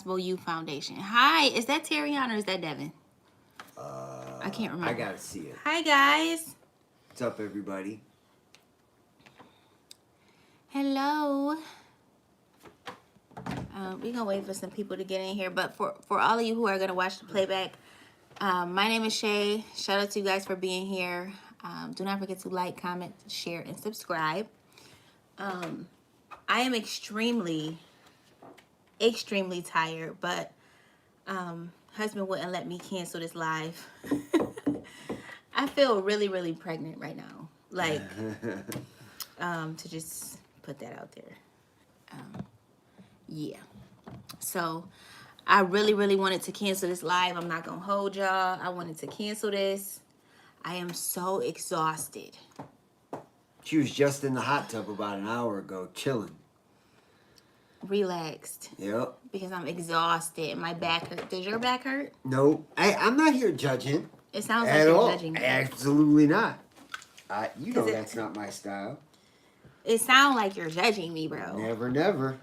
Responsible Youth Foundation. Hi, is that Terrion or is that Devin? I can't remember. I gotta see it. Hi, guys. What's up, everybody? Hello. We're gonna wait for some people to get in here, but for all of you who are gonna watch the playback, my name is Shay. Shout out to you guys for being here. Do not forget to like, comment, share, and subscribe. I am extremely tired, but husband wouldn't let me cancel this live. I feel really pregnant right now, like to just put that out there. Yeah, so I really wanted to cancel this live. I'm not gonna hold y'all. I wanted to cancel this. I am so exhausted. She was just in the hot tub about an hour ago, chilling. Relaxed. Yep. Because I'm exhausted. My back hurt. Does your back hurt? No, I'm not here judging. It sounds like at you're all. judging me. Absolutely not. You know that's not my style. It sounds like you're judging me, bro. Never.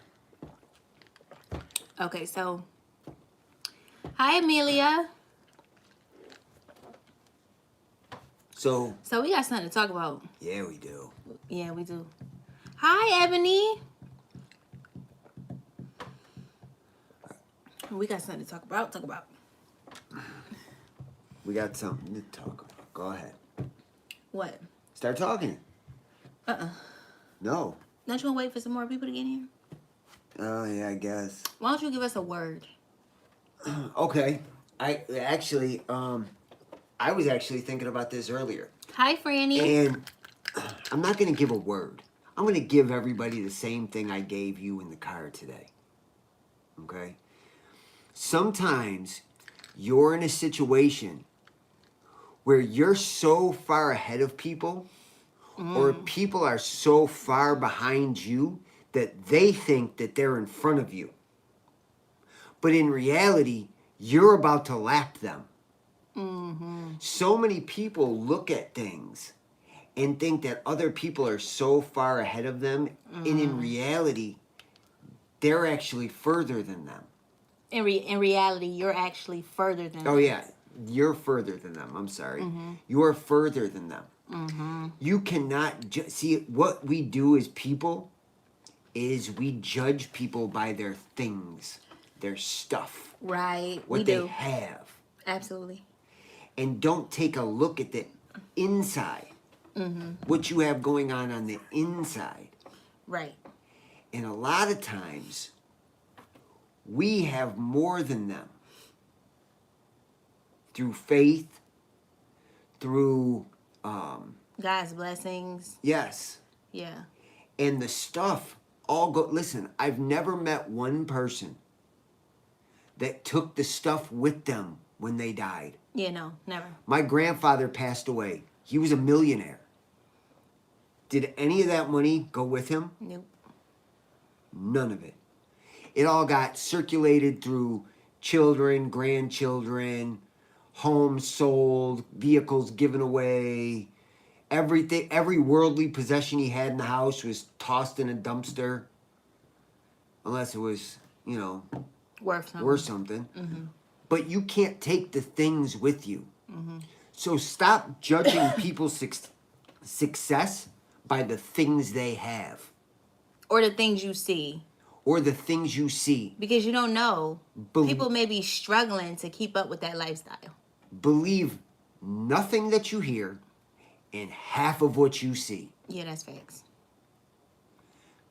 Okay, so hi, Amelia. So we got something to talk about. Yeah, we do. Yeah, we do. Hi, Ebony. We got something to talk about. We got something to talk about. Go ahead. What? Start talking. No. Don't you want to wait for some more people to get in here? Oh, yeah, I guess. Why don't you give us a word? Okay. I was actually thinking about this earlier. Hi, Franny. And I'm not going to give a word. I'm going to give everybody the same thing I gave you in the car today. Okay? Sometimes you're in a situation where you're so far ahead of people or people are so far behind you that they think that they're in front of you. But in reality, you're about to lap them. So many people look at things and think that other people are so far ahead of them, and in reality, they're actually further than them. In reality, you're actually further than them. Oh, yeah. You're further than them. I'm sorry. You're further than them. You cannot... See, what we do as people is we judge people by their things, their stuff. Right. What they have. Absolutely. And don't take a look at the inside. What you have going on the inside. Right. And a lot of times, we have more than them. Through faith, through... God's blessings. Yes. Yeah. And the stuff all go... Listen, I've never met one person that took the stuff with them when they died. Yeah, no, never. My grandfather passed away. He was a millionaire. Did any of that money go with him? Nope. None of it. It all got circulated through children, grandchildren, homes sold, vehicles given away. Everything, every worldly possession he had in the house was tossed in a dumpster. Unless it was, worth something. But you can't take the things with you. So stop judging people's success by the things they have. Or the things you see. Or the things you see. Because you don't know. People may be struggling to keep up with that lifestyle. Believe nothing that you hear and half of what you see. Yeah, that's facts.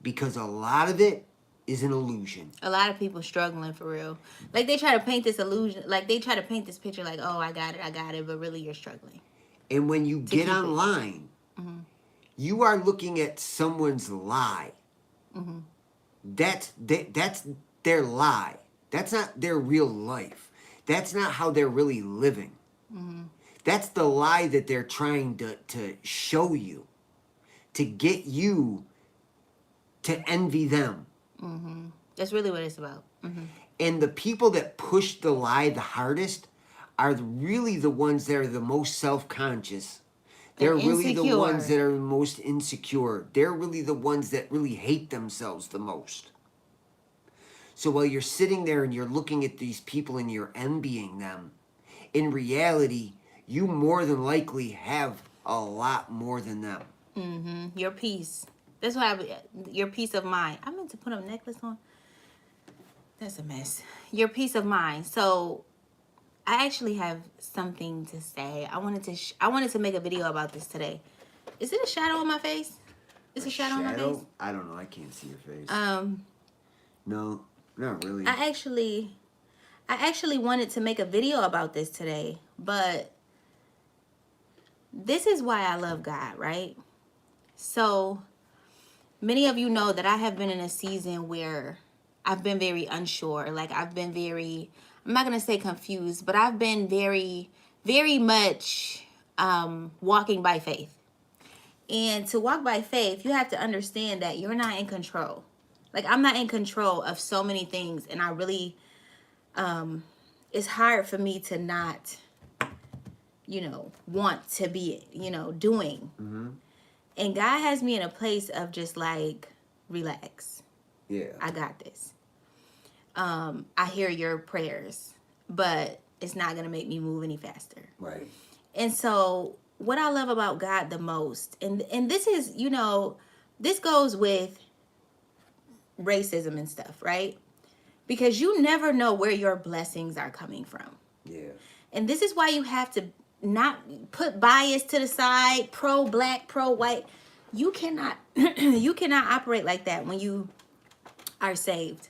Because a lot of it is an illusion. A lot of people struggling for real. Like they try to paint this illusion, like they try to paint this picture like, oh, I got it, but really you're struggling. And when you get online, you are looking at someone's lie. That's their lie. That's not their real life. That's not how they're really living. That's the lie that they're trying to show you, to get you to envy them. That's really what it's about. And the people that push the lie the hardest are really the ones that are the most self-conscious. They're really the ones that are the most insecure. They're really the ones that really hate themselves the most. So while you're sitting there and you're looking at these people and you're envying them, in reality, you more than likely have a lot more than them. Your peace. That's why your peace of mind. I meant to put a necklace on. That's a mess. Your peace of mind. So I actually have something to say. I wanted to make a video about this today. Is it a shadow on my face? Is a shadow on my face? I don't know. I can't see your face. No, not really. I actually wanted to make a video about this today, but this is why I love God, right? So many of you know that I have been in a season where I've been very unsure. Like I've been very, I'm not going to say confused, but I've been very, very much walking by faith. And to walk by faith, you have to understand that you're not in control. Like I'm not in control of so many things. And I really, it's hard for me to not, want to be, doing. Mm-hmm. And God has me in a place of just like, relax. Yeah. I got this. I hear your prayers, but it's not going to make me move any faster. Right. And so what I love about God the most, and this is, this goes with racism and stuff, right? Because you never know where your blessings are coming from. Yeah. And this is why you have to not put bias to the side, pro-black, pro-white. You cannot operate like that when you are saved.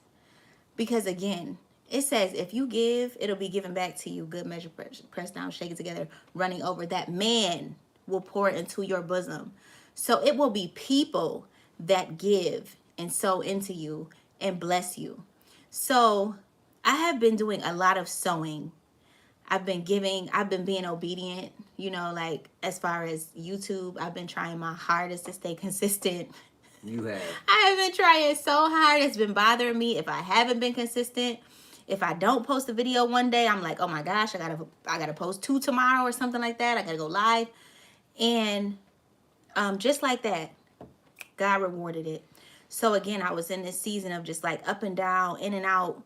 Because again, it says if you give, it'll be given back to you. Good measure, pressed down, shaken together, running over. That man will pour into your bosom. So it will be people that give and sow into you and bless you. So I have been doing a lot of sowing. I've been giving, I've been being obedient, like as far as YouTube, I've been trying my hardest to stay consistent. You have. I have been trying so hard. It's been bothering me if I haven't been consistent. If I don't post a video one day, I'm like, oh my gosh, I gotta post 2 tomorrow or something like that. I gotta go live. And just like that, God rewarded it. So again, I was in this season of just like up and down, in and out.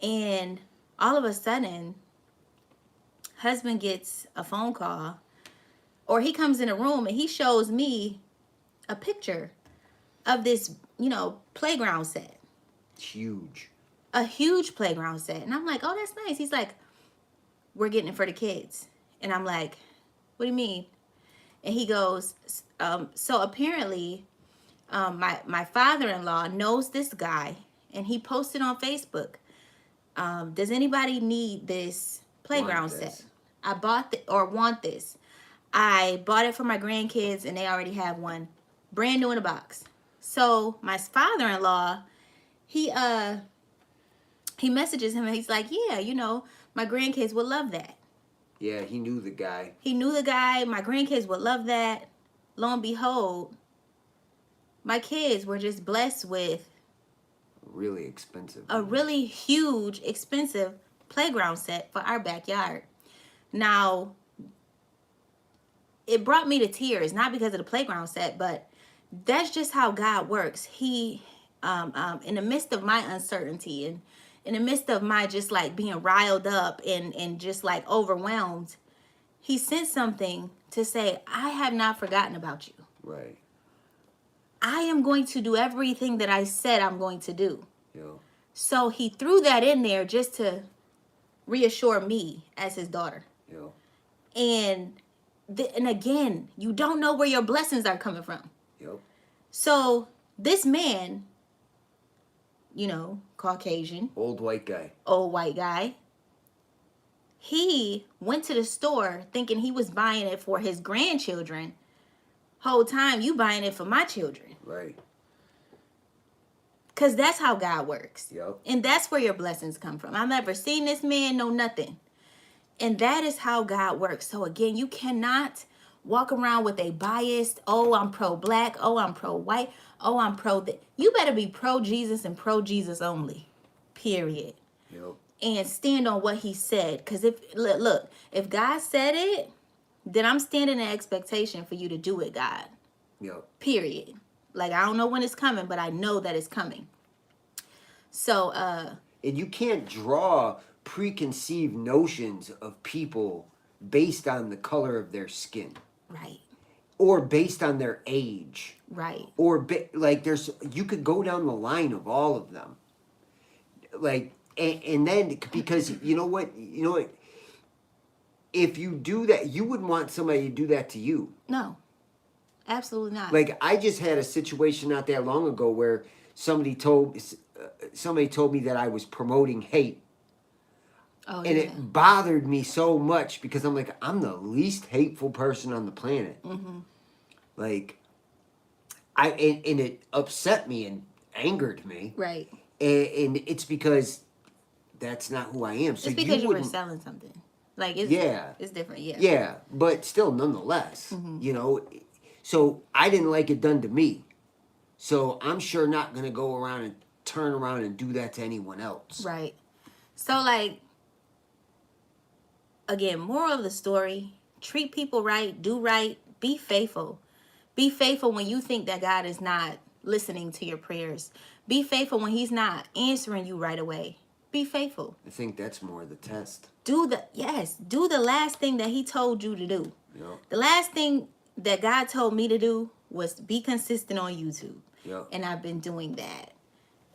And all of a sudden, husband gets a phone call, or he comes in a room and he shows me a picture of this, playground set. Huge. A huge playground set. And I'm like, oh, that's nice. He's like, we're getting it for the kids. And I'm like, what do you mean? And he goes, so apparently my father-in-law knows this guy, and he posted on Facebook, does anybody need this playground set? I bought or want this. I bought it for my grandkids, and they already have one, brand new in a box. So my father-in-law, he messages him, and he's like, yeah, my grandkids would love that. Yeah, he knew the guy. My grandkids would love that. Lo and behold, my kids were just blessed with really expensive. A really huge, expensive playground set for our backyard. Now, it brought me to tears, not because of the playground set, but that's just how God works. He, in the midst of my uncertainty and in the midst of my just like being riled up and just like overwhelmed, he sent something to say, I have not forgotten about you. Right. I am going to do everything that I said I'm going to do. Yo. So he threw that in there just to reassure me as his daughter. Yo. And again, you don't know where your blessings are coming from. Yep. So this man, Caucasian. Old white guy. He went to the store thinking he was buying it for his grandchildren. Whole time you buying it for my children. Right. Because that's how God works. Yep. And that's where your blessings come from. I've never seen this man know nothing. And that is how God works. So again, you cannot walk around with a biased, oh, I'm pro-black, oh, I'm pro-white, oh, I'm pro-that. You better be pro-Jesus and pro-Jesus only. Period. Yep. And stand on what he said. Because if God said it, then I'm standing in expectation for you to do it, God. Yep. Period. Like, I don't know when it's coming, but I know that it's coming. So And you can't draw preconceived notions of people based on the color of their skin right, or based on their age right, or like there's you could go down the line of all of them. Like and then because you know what, if you do that, you wouldn't want somebody to do that to you. no, absolutely not. Like I just had a situation not that long ago where somebody told me that I was promoting hate, Oh and yeah. it bothered me so much because I'm like, I'm the least hateful person on the planet. Mm-hmm. Like and it upset me and angered me, Right. and it's because that's not who I am. So It's you because you were wouldn't. selling something. Like it's Yeah. it's different. Yeah. Yeah, but still, nonetheless, Mm-hmm. So I didn't like it done to me. So I'm sure not gonna go around and turn around and do that to anyone else. Right. So like again, moral of the story: treat people right, do right, be faithful. Be faithful when you think that God is not listening to your prayers. Be faithful when He's not answering you right away. Be faithful. I think that's more the test. Do the last thing that He told you to do. Yep. The last thing that God told me to do was be consistent on YouTube. Yep. And I've been doing that.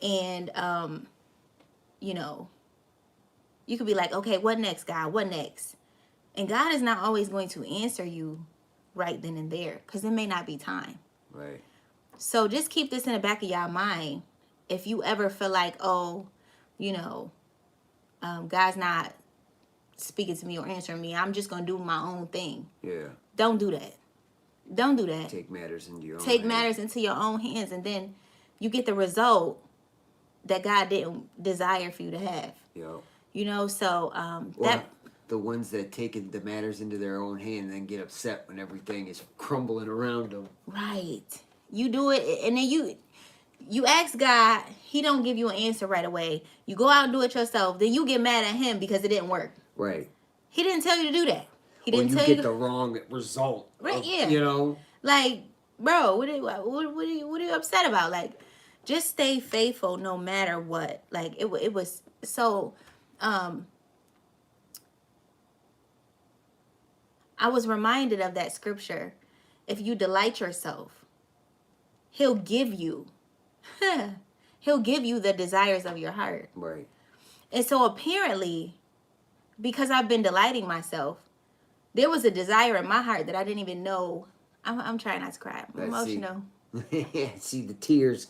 And you know, you could be like, okay, what next, God? What next? And God is not always going to answer you right then and there because it may not be time. Right. So just keep this in the back of your mind. If you ever feel like, oh, God's not speaking to me or answering me, I'm just going to do my own thing. Yeah. Don't do that. Don't do that. Take matters into your own Take hands. matters into your own hands, and then you get the result that God didn't desire for you to have. Yep. So Or the ones that take the matters into their own hand and then get upset when everything is crumbling around them. Right. You do it, and then you ask God, He don't give you an answer right away. You go out and do it yourself. Then you get mad at Him because it didn't work. Right. He didn't tell you to do that. He Or didn't you tell get you the wrong result. Right, of, yeah. Like, bro, what are you upset about? Like, just stay faithful no matter what. Like, it was so. I was reminded of that scripture. If you delight yourself, He'll give you. He'll give you the desires of your heart. Right. And so apparently, because I've been delighting myself, there was a desire in my heart that I didn't even know. I'm trying not to cry. I'm emotional. See the tears.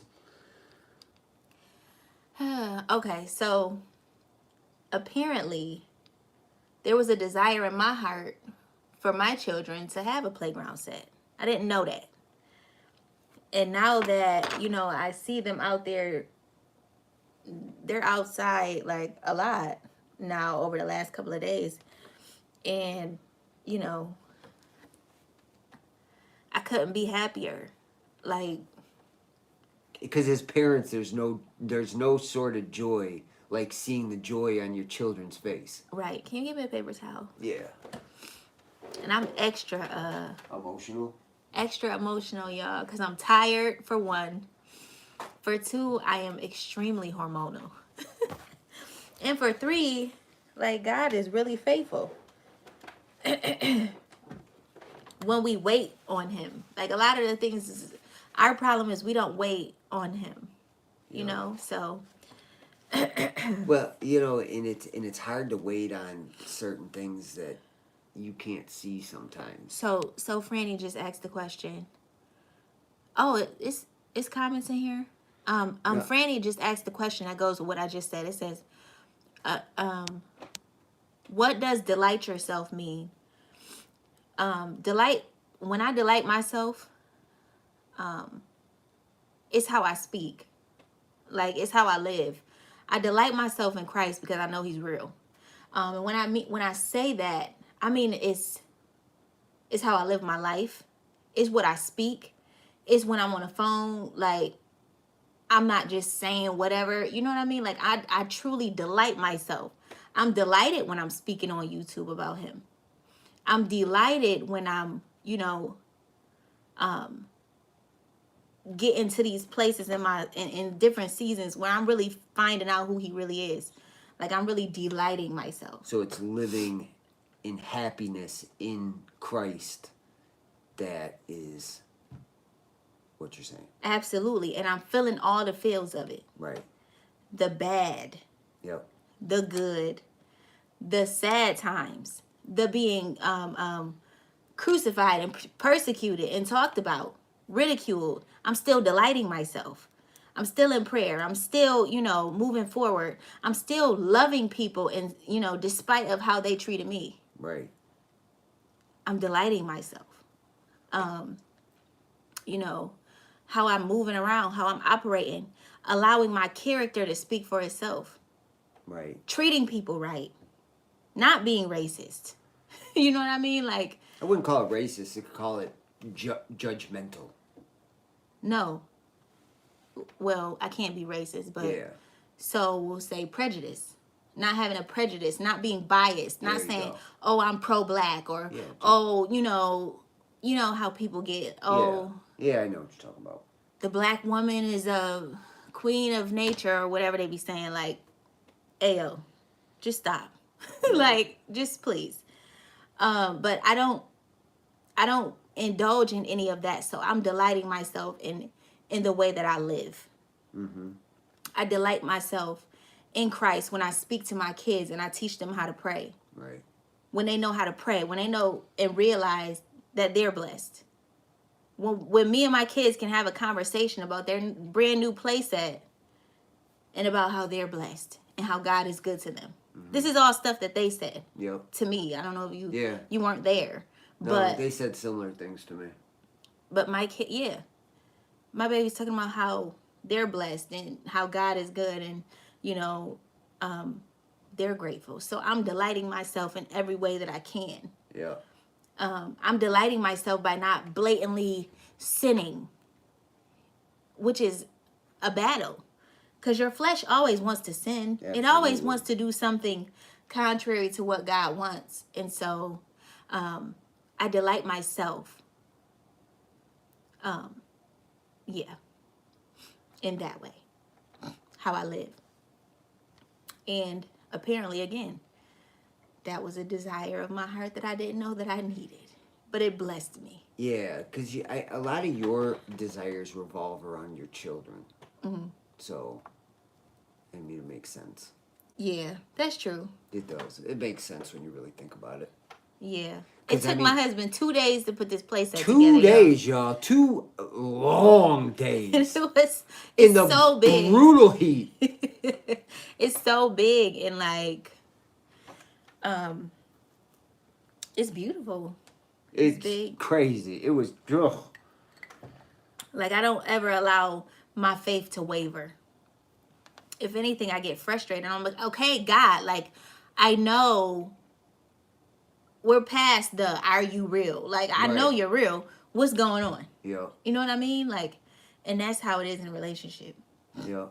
Okay, so apparently there was a desire in my heart for my children to have a playground set. I didn't know that. And now that, I see them out there, they're outside like a lot now over the last couple of days. And, I couldn't be happier. Like, because as parents, there's no sort of joy like seeing the joy on your children's face. right. Can you give me a paper towel? Yeah. And I'm extra Emotional, y'all, because I'm tired, for one. For two, I am extremely hormonal. And for three, like, God is really faithful. When we wait on Him. Like, a lot of the things, our problem is we don't wait on Him. So. Well, and it's hard to wait on certain things that you can't see sometimes. So Franny just asked the question. Oh, it's comments in here. Yeah. Franny just asked the question that goes with what I just said. It says, what does delight yourself mean? When I delight myself, it's how I speak. Like, it's how I live. I delight myself in Christ because I know He's real. And when I say that, I mean it's how I live my life. It's what I speak. It's when I'm on the phone. Like, I'm not just saying whatever. You know what I mean? Like, I truly delight myself. I'm delighted when I'm speaking on YouTube about Him. I'm delighted when I'm, get into these places in different seasons where I'm really finding out who he really is. Like, I'm really delighting myself. So it's living in happiness in Christ that is what you're saying. Absolutely. And I'm feeling all the feels of it. Right. The bad, Yep. the good, the sad times, the being crucified and persecuted and talked about, ridiculed. I'm still delighting myself. I'm still in prayer. I'm still, moving forward. I'm still loving people, and despite of how they treated me. Right. I'm delighting myself. How I'm moving around, how I'm operating, allowing my character to speak for itself. Right. Treating people right. Not being racist. You know what I mean? Like, I wouldn't call it racist. I could call it judgmental. no. Well, I can't be racist, but Yeah. so we'll say prejudice. Not having a prejudice, not being biased, not saying, oh, I'm pro-black, or, oh, you know how people get, oh. Yeah, I know what you're talking about. The black woman is a queen of nature, or whatever they be saying. Like, ayo, just stop. Like, just please. But I don't indulge in any of that. So I'm delighting myself in the way that I live. Mm-hmm. I delight myself in Christ when I speak to my kids and I teach them how to pray. Right. When they know how to pray, when they know and realize that they're blessed. When me and my kids can have a conversation about their brand new playset and about how they're blessed and how God is good to them. Mm-hmm. This is all stuff that they said to me. I don't know if you weren't there. No, but they said similar things to me. But my kid, my baby's talking about how they're blessed and how God is good, and they're grateful. So I'm delighting myself in every way that I can. Yeah. I'm delighting myself by not blatantly sinning, which is a battle, because your flesh always wants to sin. Absolutely. It always wants to do something contrary to what God wants, and so I delight myself. In that way, how I live. And apparently, again, that was a desire of my heart that I didn't know that I needed, but it blessed me. Yeah, because a lot of your desires revolve around your children. Mm-hmm. So, I mean, it makes sense. Yeah, that's true. It does. It makes sense when you really think about it. Yeah. It took my husband 2 days to put this place together. 2 days, y'all. 2 long days. It's so big. Brutal heat. It's so big, and like, it's beautiful. It's big. Crazy. It was, ugh. Like, I don't ever allow my faith to waver. If anything, I get frustrated. I'm like, okay, God, like, I know we're past the are you real? Like, I know you're real. What's going on? Yeah. You know what I mean? Like, and that's how it is in a relationship. Yeah.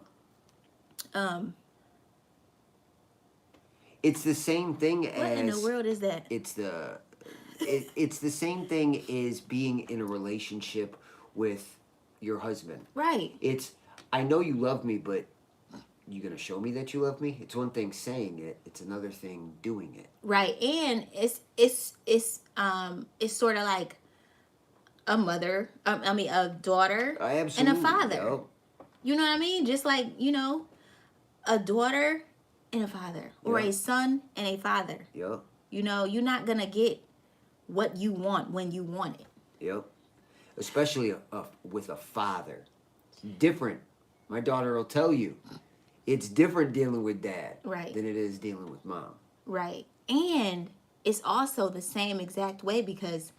It's the same thing as... What in the world is that? It's the same thing as being in a relationship with your husband. Right. It's, I know you love me, but you gonna show me that you love me? It's one thing saying it, it's another thing doing it. Right. And it's sort of like a mother, a daughter and a father. Yep. You know what I mean? Just like, a daughter and a father, or a son and a father. Yep. You're not gonna get what you want when you want it. Yep. Especially with a father. It's different. My daughter will tell you. It's different dealing with dad than it is dealing with mom. Right. And it's also the same exact way because,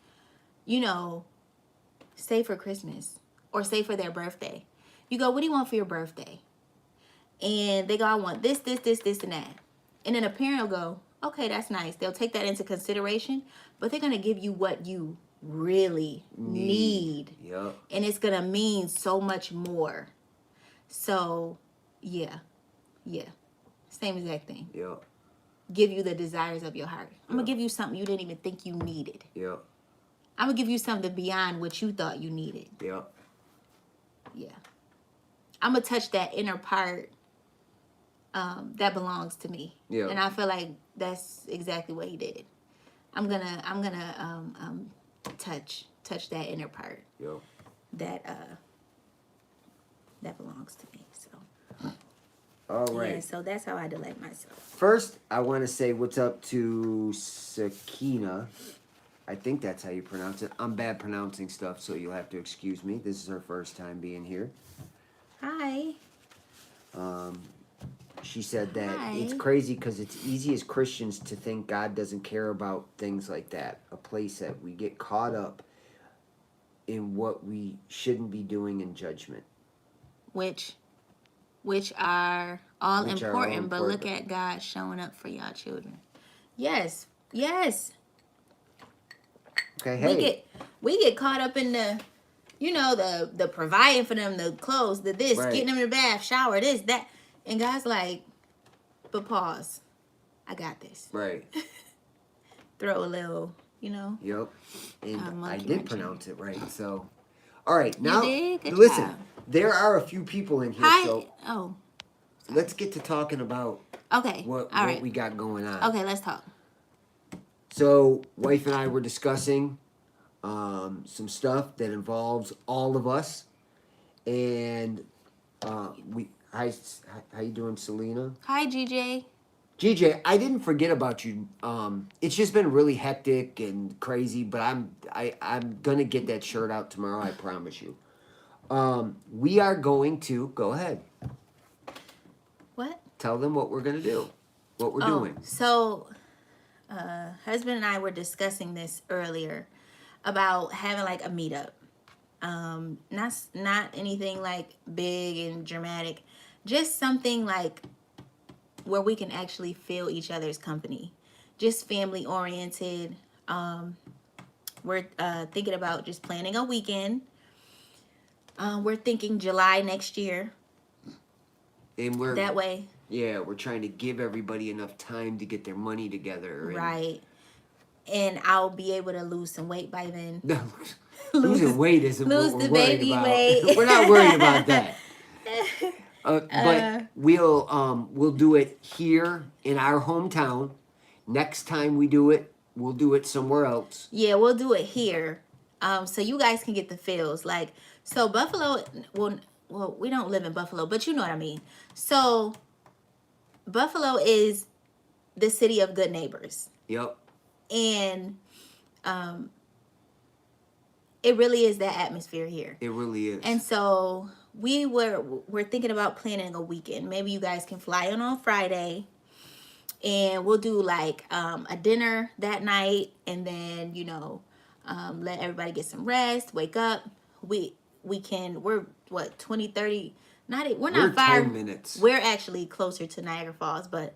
say for Christmas or say for their birthday, you go, what do you want for your birthday? And they go, I want this, and that. And then a parent will go, okay, that's nice. They'll take that into consideration, but they're going to give you what you really need. Yep. And it's going to mean so much more. So, yeah. Same exact thing. Yep. Give you the desires of your heart. I'm going to give you something you didn't even think you needed. Yep. I'm going to give you something beyond what you thought you needed. Yep. Yeah. I'm gonna touch that inner part that belongs to me. Yeah. And I feel like that's exactly what he did. I'm gonna touch that inner part Yeah. that belongs to me. So All right. yeah, so that's how I delight myself. First, I want to say what's up to Sakina. I think that's how you pronounce it. I'm bad pronouncing stuff, so you'll have to excuse me. This is her first time being here. Hi. She said that Hi. it's crazy because it's easy as Christians to think God doesn't care about things like that. A place that we get caught up in what we shouldn't be doing in judgment. Which are all important, but look at God showing up for y'all children. Yes. Yes. Okay, hey. We get caught up in the, you know, the providing for them, the clothes, the this, Right. getting them in the bath, shower, this, that. And God's like, but pause. I got this. Right. Throw a little, you know. Yep. And I did wrenching. pronounce it right. So, all right. Now, did? Good listen, job. there are a few people in here. Hi. So Oh. let's get to talking about Okay. what right. we got going on. Okay, let's talk. So, wife and I were discussing some stuff that involves all of us, and how you doing, Selena? Hi, GJ. GJ, I didn't forget about you. It's just been really hectic and crazy, but I'm gonna get that shirt out tomorrow. I promise you. We are going to go ahead. What? Tell them what we're gonna do. What we're doing. So, husband and I were discussing this earlier about having like a meetup. Not anything like big and dramatic, just something like where we can actually feel each other's company, just family oriented. We're thinking about just planning a weekend. We're thinking July next year. And we're that way. Yeah, we're trying to give everybody enough time to get their money together. Right. And I'll be able to lose some weight by then. Losing weight isn't lose what we're the worried baby about. weight. We're not worried about that. But we'll do it here in our hometown. Next time we do it, we'll do it somewhere else. Yeah, we'll do it here. So you guys can get the feels. Like, so Buffalo, well, we don't live in Buffalo, but you know what I mean. So Buffalo is the city of good neighbors. Yep. And it really is that atmosphere here. It really is. And so we're thinking about planning a weekend. Maybe you guys can fly in on Friday, and we'll do like a dinner that night, and then let everybody get some rest, wake up. We're what 20, 30. We're not far. 10 minutes. We're actually closer to Niagara Falls, but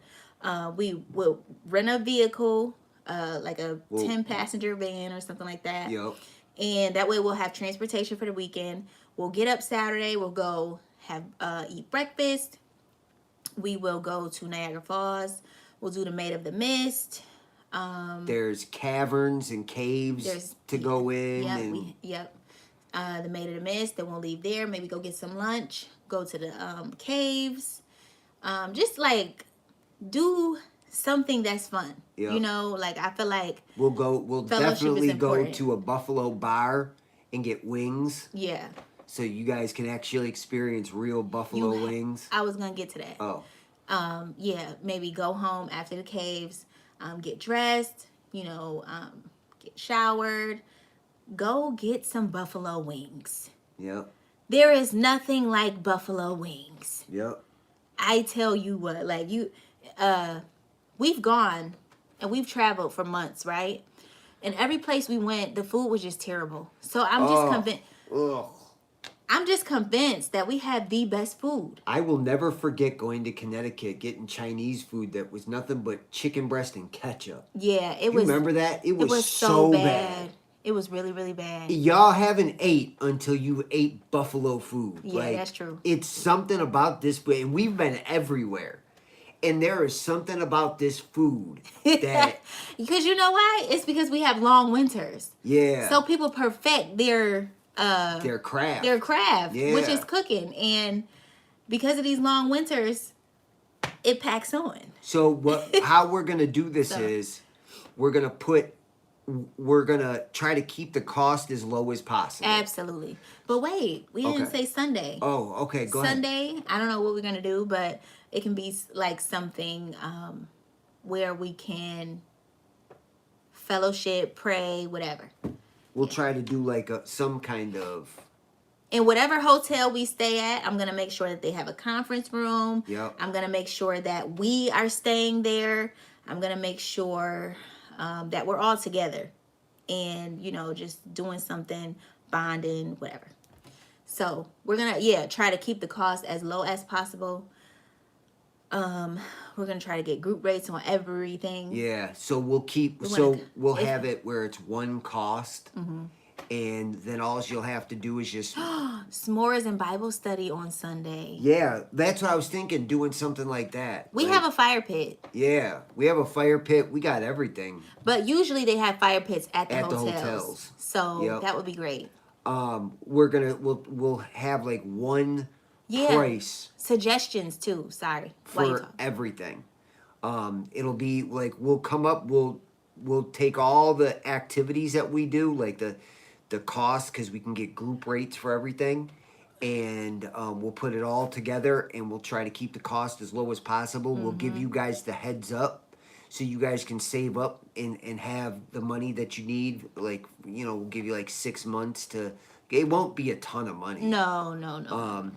we will rent a vehicle, like a 10-passenger van or something like that. Yep. And that way we'll have transportation for the weekend. We'll get up Saturday. We'll go eat breakfast. We will go to Niagara Falls. We'll do the Maid of the Mist. There's caverns and caves to go in. The Maid of the Mist. Then we'll leave there. Maybe go get some lunch. Go to the caves. Just like do something that's fun. Yep. Like I feel like we'll definitely go to a Buffalo bar and get wings. Yeah. So you guys can actually experience real buffalo wings. I was gonna get to that. Oh. Yeah, maybe go home after the caves, get dressed, get showered, go get some buffalo wings. Yep. There is nothing like buffalo wings. Yep. I tell you what, like we've gone and we've traveled for months, right? And every place we went, the food was just terrible. So I'm just convinced. I'm just convinced that we have the best food. I will never forget going to Connecticut, getting Chinese food that was nothing but chicken breast and ketchup. Yeah, you remember that? It was so bad. It was really, really bad. Y'all haven't ate until you ate buffalo food. Yeah, that's true. It's something about this food, and we've been everywhere. And there is something about this food that... Because you know why? It's because we have long winters. Yeah. So people perfect their their craft. Which Yeah. is cooking. And because of these long winters, it packs on. So how we're gonna do this So. is we're gonna try to keep the cost as low as possible. Absolutely. But wait, we didn't say Sunday. Oh, okay, go ahead. Sunday, I don't know what we're going to do, but it can be like something where we can fellowship, pray, whatever. We'll try to do like some kind of... In whatever hotel we stay at, I'm going to make sure that they have a conference room. Yep. I'm going to make sure that we are staying there. I'm going to make sure that we're all together and, you know, just doing something, bonding, whatever. So we're going to, try to keep the cost as low as possible. We're going to try to get group rates on everything. Yeah, so we'll have it where it's one cost. Mm-hmm. And then all you'll have to do is just... S'mores and Bible study on Sunday. Yeah, that's what I was thinking, doing something like that. We have a fire pit. Yeah, we have a fire pit. We got everything. But usually they have fire pits at the hotels. So that would be great. We'll have like one price. Suggestions too, sorry. For everything. It'll be like, we'll take all the activities that we do, like the cost, because we can get group rates for everything, and we'll put it all together, and we'll try to keep the cost as low as possible. Mm-hmm. We'll give you guys the heads up so you guys can save up and have the money that you need. Like, you know, we'll give you like 6 months it won't be a ton of money. No.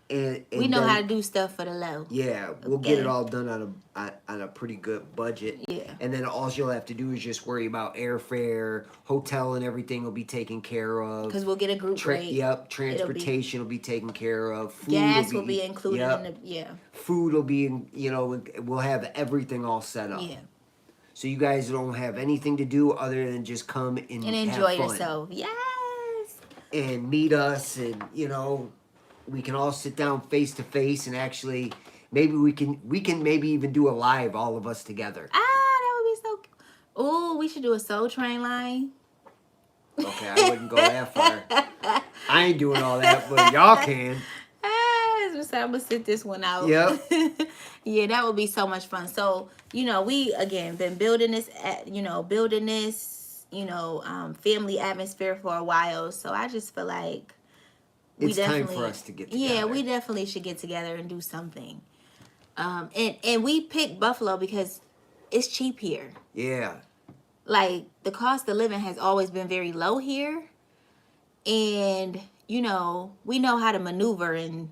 And we know how to do stuff for the low. Yeah, we'll get it all done on a pretty good budget. Yeah. And then all you'll have to do is just worry about airfare, hotel, and everything will be taken care of. Because we'll get a group rate. Yep, transportation will be taken care of. Food gas will be included in the, Food will be, we'll have everything all set up. Yeah. So you guys don't have anything to do other than just come and enjoy have fun. yourself. Yes. And meet us, and, we can all sit down face to face, and actually maybe we can maybe even do a live, all of us together. That would be so. Oh, we should do a Soul Train line. Okay, I wouldn't go that far. I ain't doing all that, but y'all can. So I'm gonna sit this one out. Yep. Yeah, that would be so much fun. So we again been building this, family atmosphere for a while. So I just feel like. It's time for us to get together. Yeah, we definitely should get together and do something. And we picked Buffalo because it's cheap here. Yeah. Like, the cost of living has always been very low here. And, we know how to maneuver and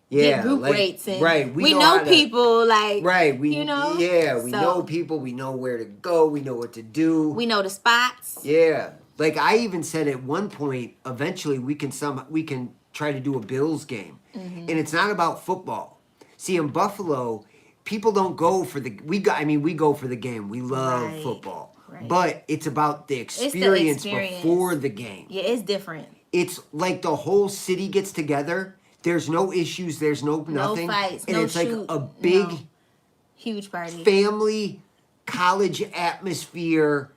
get group rates. And we know people, like, right. We know people. We know where to go. We know what to do. We know the spots. Yeah. Like, I even said at one point, eventually we can try to do a Bills game. Mm-hmm. And it's not about football. See, in Buffalo, people don't go for we go for the game. We love football. Right. But it's about the experience before the game. Yeah, it's different. It's like the whole city gets together. There's no issues. There's nothing. No fights. And it's like a big, huge party. Family, college atmosphere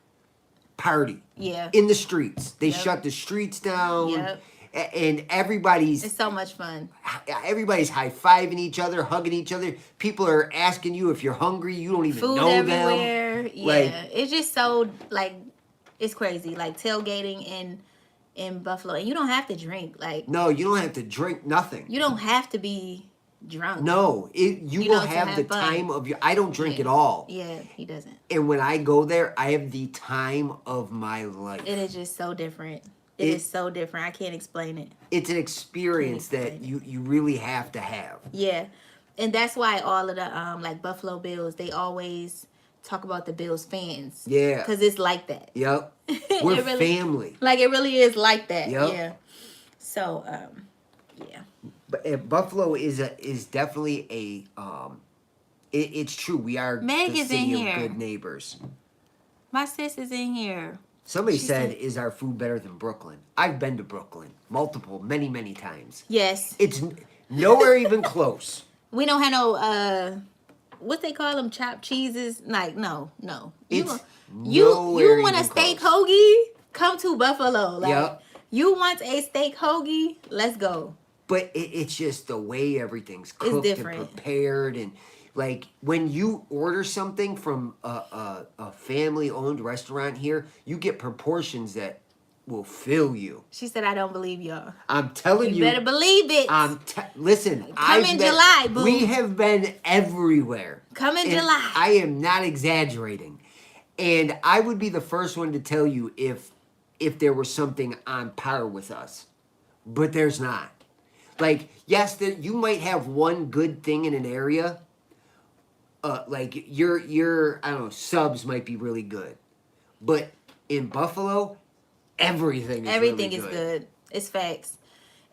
party. Yeah. In the streets. They shut the streets down. Yep. And it's so much fun. Everybody's high-fiving each other, hugging each other. People are asking you if you're hungry. You don't even Food know everywhere. them. Yeah, it's just so, it's crazy. Like, tailgating in Buffalo. And you don't have to drink. No, you don't have to drink nothing. You don't have to be drunk. No, you will have the fun. Time of your... I don't drink at all. Yeah, he doesn't. And when I go there, I have the time of my life. It is just so different. It is so different. I can't explain it. It's an experience that you really have to have. Yeah. And that's why all of the Buffalo Bills, they always talk about the Bills fans. Yeah. Because it's like that. Yep. We're family. Like, it really is like that. Yep. Yeah. So, yeah. But Buffalo is definitely it's true. We are Meg the is city in of here. Good neighbors. My sis is in here. Somebody said, is our food better than Brooklyn? I've been to Brooklyn. many, many times. Yes. It's nowhere even close. We don't have no, what they call them, chopped cheeses? Like, no. You want a steak hoagie? Come to Buffalo. Like, yep. You want a steak hoagie? Let's go. But it's just the way everything's cooked and different. prepared, and like when you order something from a family owned restaurant here, you get proportions that will fill you. She said, "I don't believe y'all." I'm telling you. You better believe it. Listen. Come in July, boo. We have been everywhere. Come in July. I am not exaggerating, and I would be the first one to tell you if there was something on par with us, but there's not. Like, yes, you might have one good thing in an area. Like your I don't know, subs might be really good, but in Buffalo, everything is good. It's facts.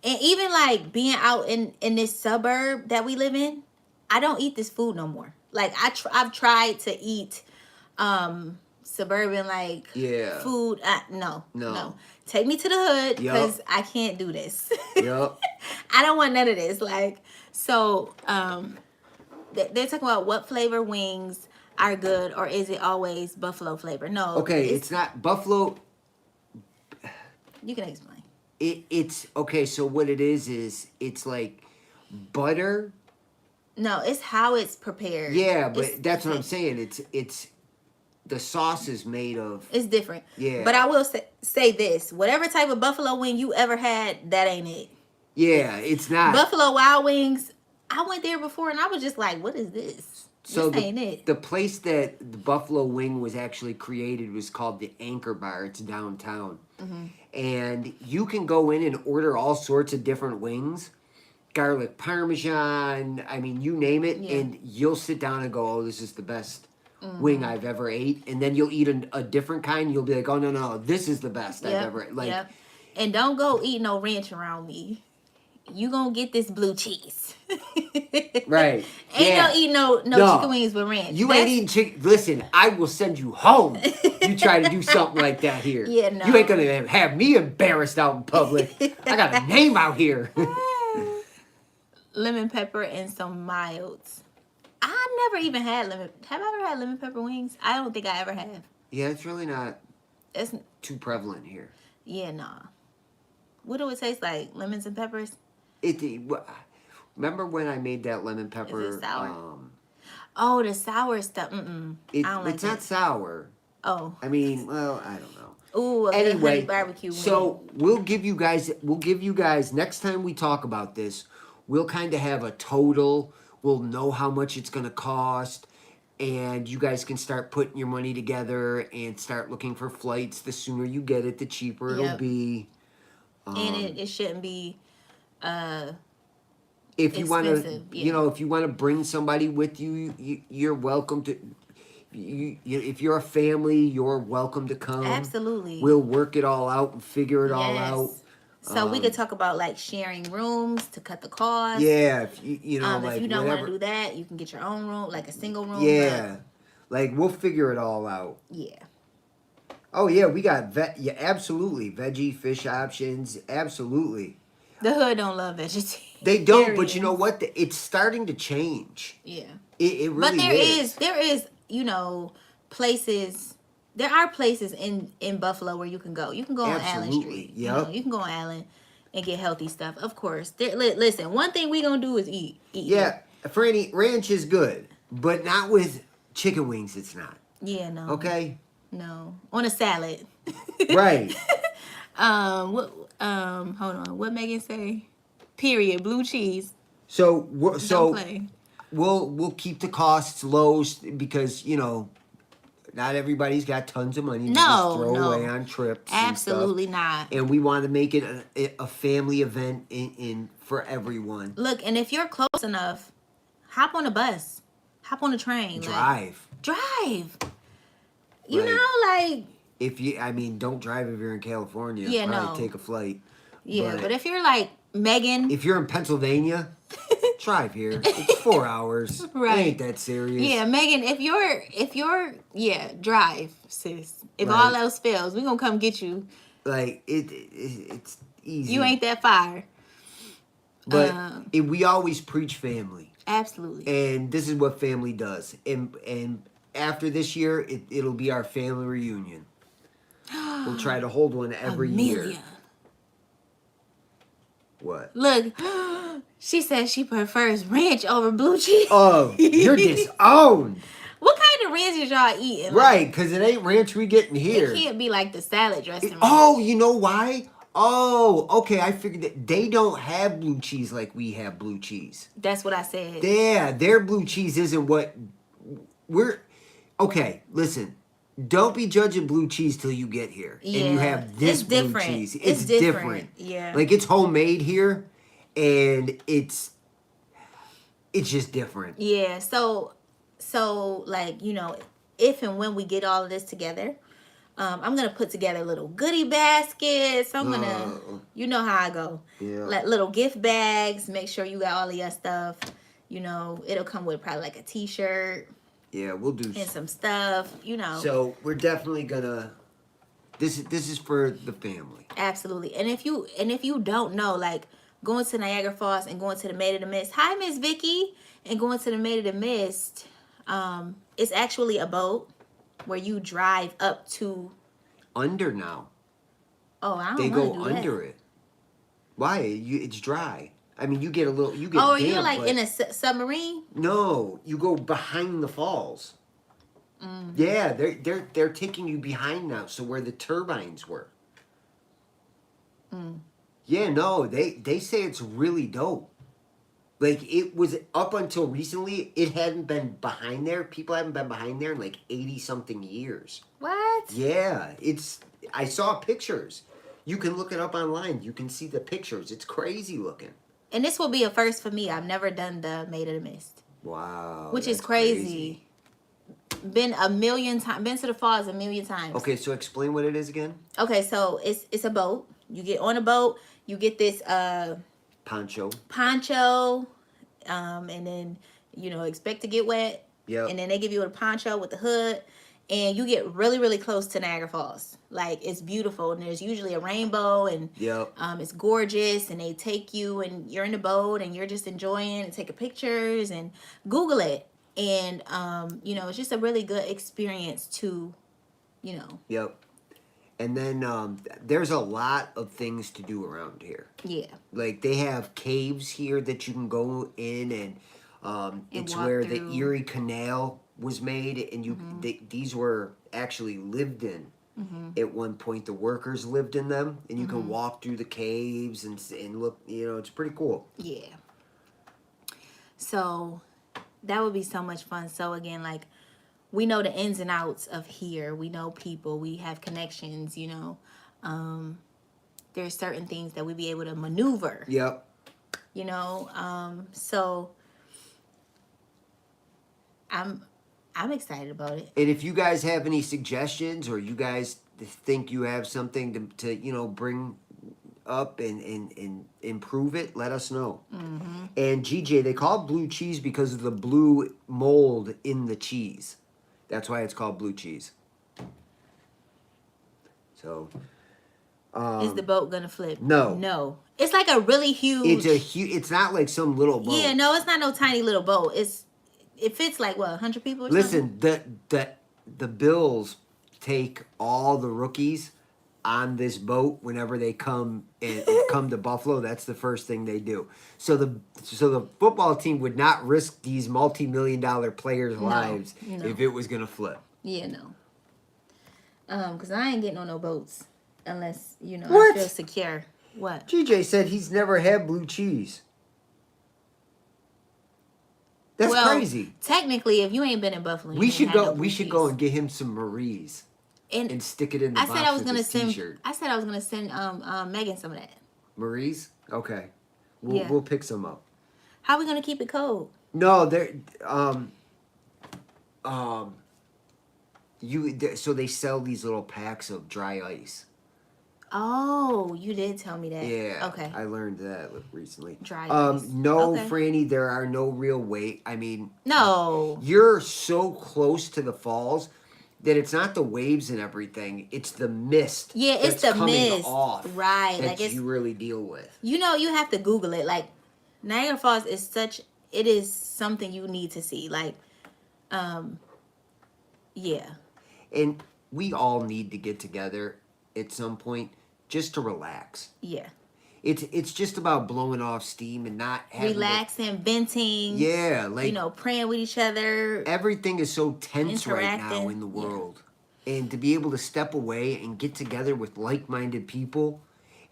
And even like being out in this suburb that we live in, I don't eat this food no more. Like I've tried to eat suburban like food. No. Take me to the hood because I can't do this. Yep. I don't want none of this. Like, so they're talking about what flavor wings are good, or is it always buffalo flavor? No. Okay, it's not buffalo. You can explain. It's okay. So what it is it's like butter. No, it's how it's prepared. Yeah, but that's what I'm saying. It's the sauce is made of. It's different. Yeah. But I will say this: whatever type of buffalo wing you ever had, that ain't it. Yeah, it's not. Buffalo Wild Wings. I went there before and I was just like, "What is this?" So this ain't it. The place that the buffalo wing was actually created was called the Anchor Bar. It's downtown, and you can go in and order all sorts of different wings. Garlic parmesan, I mean, you name it, and you'll sit down and go, "Oh, this is the best wing I've ever ate." And then you'll eat a different kind. You'll be like, "Oh no, this is the best I've ever ate." Like, and don't go eat no ranch around me. You gonna get this blue cheese, right? Ain't no eat no chicken wings with ranch. You ain't eating chicken. Listen, I will send you home. You try to do something like that here. Yeah, no. You ain't gonna have me embarrassed out in public. I got a name out here. Lemon pepper and some milds. I never even had lemon. Have I ever had lemon pepper wings? I don't think I ever have. Yeah, it's really not. It's too prevalent here. Yeah, nah. What do it taste like? Lemons and peppers? Remember when I made that lemon pepper? Is it sour? Oh, the sour stuff. I don't like it's not sour. Oh. I mean, well, I don't know. Ooh, anyway, barbecue wing. So we'll give you guys next time we talk about this, we'll kind of have a total. We'll know how much it's going to cost, and you guys can start putting your money together and start looking for flights. The sooner you get it, the cheaper it'll be. And it shouldn't be if you want to, if you want to bring somebody with you, you're welcome to. If you're a family, you're welcome to come. Absolutely. We'll work it all out and figure it all out. So we could talk about like sharing rooms to cut the cost. Yeah, if if you don't want to do that, you can get your own room, like a single room. Yeah, like we'll figure it all out. Yeah. Oh yeah, we got absolutely veggie fish options. Absolutely. The hood don't love vegetarian. They don't, but you know what? It's starting to change. Yeah. It really is. But there is places. There are places in Buffalo where you can go. You can go on Allen Street. Yeah. You can go on Allen and get healthy stuff. Of course. Listen, one thing we gonna do is eat. Yeah, Franny, ranch is good, but not with chicken wings. It's not. Yeah, no. Okay. No, on a salad. Right. Hold on. What Megan say? Period. Blue cheese. So Don't play. We'll keep the costs low because not everybody's got tons of money to just throw away on trips. Absolutely not. And we want to make it a family event in for everyone. Look, and if you're close enough, hop on a bus, hop on a train, drive. You know, like don't drive if you're in California. Yeah, probably take a flight. Yeah, but if you're like Megan, if you're in Pennsylvania, drive here. It's 4 hours. Right. It ain't that serious. Yeah, Megan, if you're drive, sis. If all else fails, we're gonna come get you. Like it's easy. You ain't that far. But we always preach family. Absolutely. And this is what family does. And after this year, it'll be our family reunion. We'll try to hold one every year. What? Look, she says she prefers ranch over blue cheese. Oh, you're disowned. What kind of ranch is y'all eating? Right, because it ain't ranch we getting It here. can't be like the salad dressing ranch. Oh, you know why? Oh, okay. I figured that they don't have blue cheese like we have blue cheese. That's what I said. Yeah, their blue cheese isn't what we're. Okay, listen. Don't be judging blue cheese till you get here and you have this it's blue different. cheese. It's different. Yeah. Like it's homemade here, and it's just different. Yeah. So like, you know, if and when we get all of this together, I'm gonna put together little goodie baskets. I'm gonna, you know how I go. Yeah. Like little gift bags. Make sure you got all of your stuff. You know, it'll come with probably like a T-shirt. Yeah, we'll do. And some stuff. You know. So we're definitely gonna. This is for the family. Absolutely. And if you don't know, like going to Niagara Falls and going to the Maid of the Mist. Hi, Miss Vicky. And going to the Maid of the Mist. It's actually a boat where you drive up to. Under now. Oh, I don't. They go do under that. it. Why? It's dry. I mean, you get a little. You get. Oh, are damp, you like but in a submarine? No, you go behind the falls. Yeah, they're taking you behind now, so where the turbines were. Yeah, no, they say it's really dope. Like it was up until recently, it hadn't been behind there. People haven't been behind there in like 80 something years. What? Yeah, I saw pictures. You can look it up online. You can see the pictures. It's crazy looking. And this will be a first for me. I've never done the Maid of the Mist. Wow. Which is crazy. Been a million times. Been to the falls a million times. Okay, so explain what it is again. Okay, so it's a boat. You get on a boat. You get this poncho, and then you know expect to get wet. Yeah. And then they give you a poncho with the hood, and you get really really close to Niagara Falls. Like it's beautiful, and there's usually a rainbow, and it's gorgeous. And they take you, and you're in the boat, and you're just enjoying and taking pictures and Google it. And you know, it's just a really good experience to, you know. Yep. And then there's a lot of things to do around here. Yeah. Like they have caves here that you can go in, and it's where the Erie Canal was made, and these were actually lived in. At one point, the workers lived in them, and you can walk through the caves and look. You know, it's pretty cool. Yeah. So that would be so much fun. So again, like we know the ins and outs of here. We know people. We have connections. You know, there's certain things that we be able to maneuver. Yep. You know, so I'm excited about it. And if you guys have any suggestions, or you guys think you have something to you know bring up and improve it, let us know. And GJ, they call it blue cheese because of the blue mold in the cheese. That's why it's called blue cheese. So is the boat gonna flip? No. It's like a really huge. It's not like some little boat. Yeah, no, it's not no tiny little boat. It fits like what, 100 people or Listen, something? the Bills take all the rookies on this boat whenever they come to Buffalo. That's the first thing they do. So the football team would not risk these multi-million-dollar players' lives if it was gonna flip. Yeah, no. Because I ain't getting on no boats unless, you know, What? I feel secure. What? GJ said he's never had blue cheese. That's crazy. Technically, if you ain't been in Buffalo, We should go and get him some Marie's and stick it in the box with his t-shirt. I said I was gonna send Megan some of that. Marie's? Okay. We'll pick some up. How are we gonna keep it cold? No, so they sell these little packs of dry ice. Oh, you did tell me that. Yeah. Okay. I learned that recently. Dry ice. No, okay. Franny, there are no real weight. I mean, no. You're so close to the falls that it's not the waves and everything. It's the mist. Yeah, it's that's the mist. Off right. That like it's, you really deal with. You know, you have to Google it. Like, Niagara Falls it is something you need to see. Like, yeah. And we all need to get together at some point just to relax. Yeah. it's just about blowing off steam and not having Relaxing, venting. yeah, like Praying with each other. everything is so tense right now Interacting, in the yeah. world. And to be able to step away and get together with like-minded people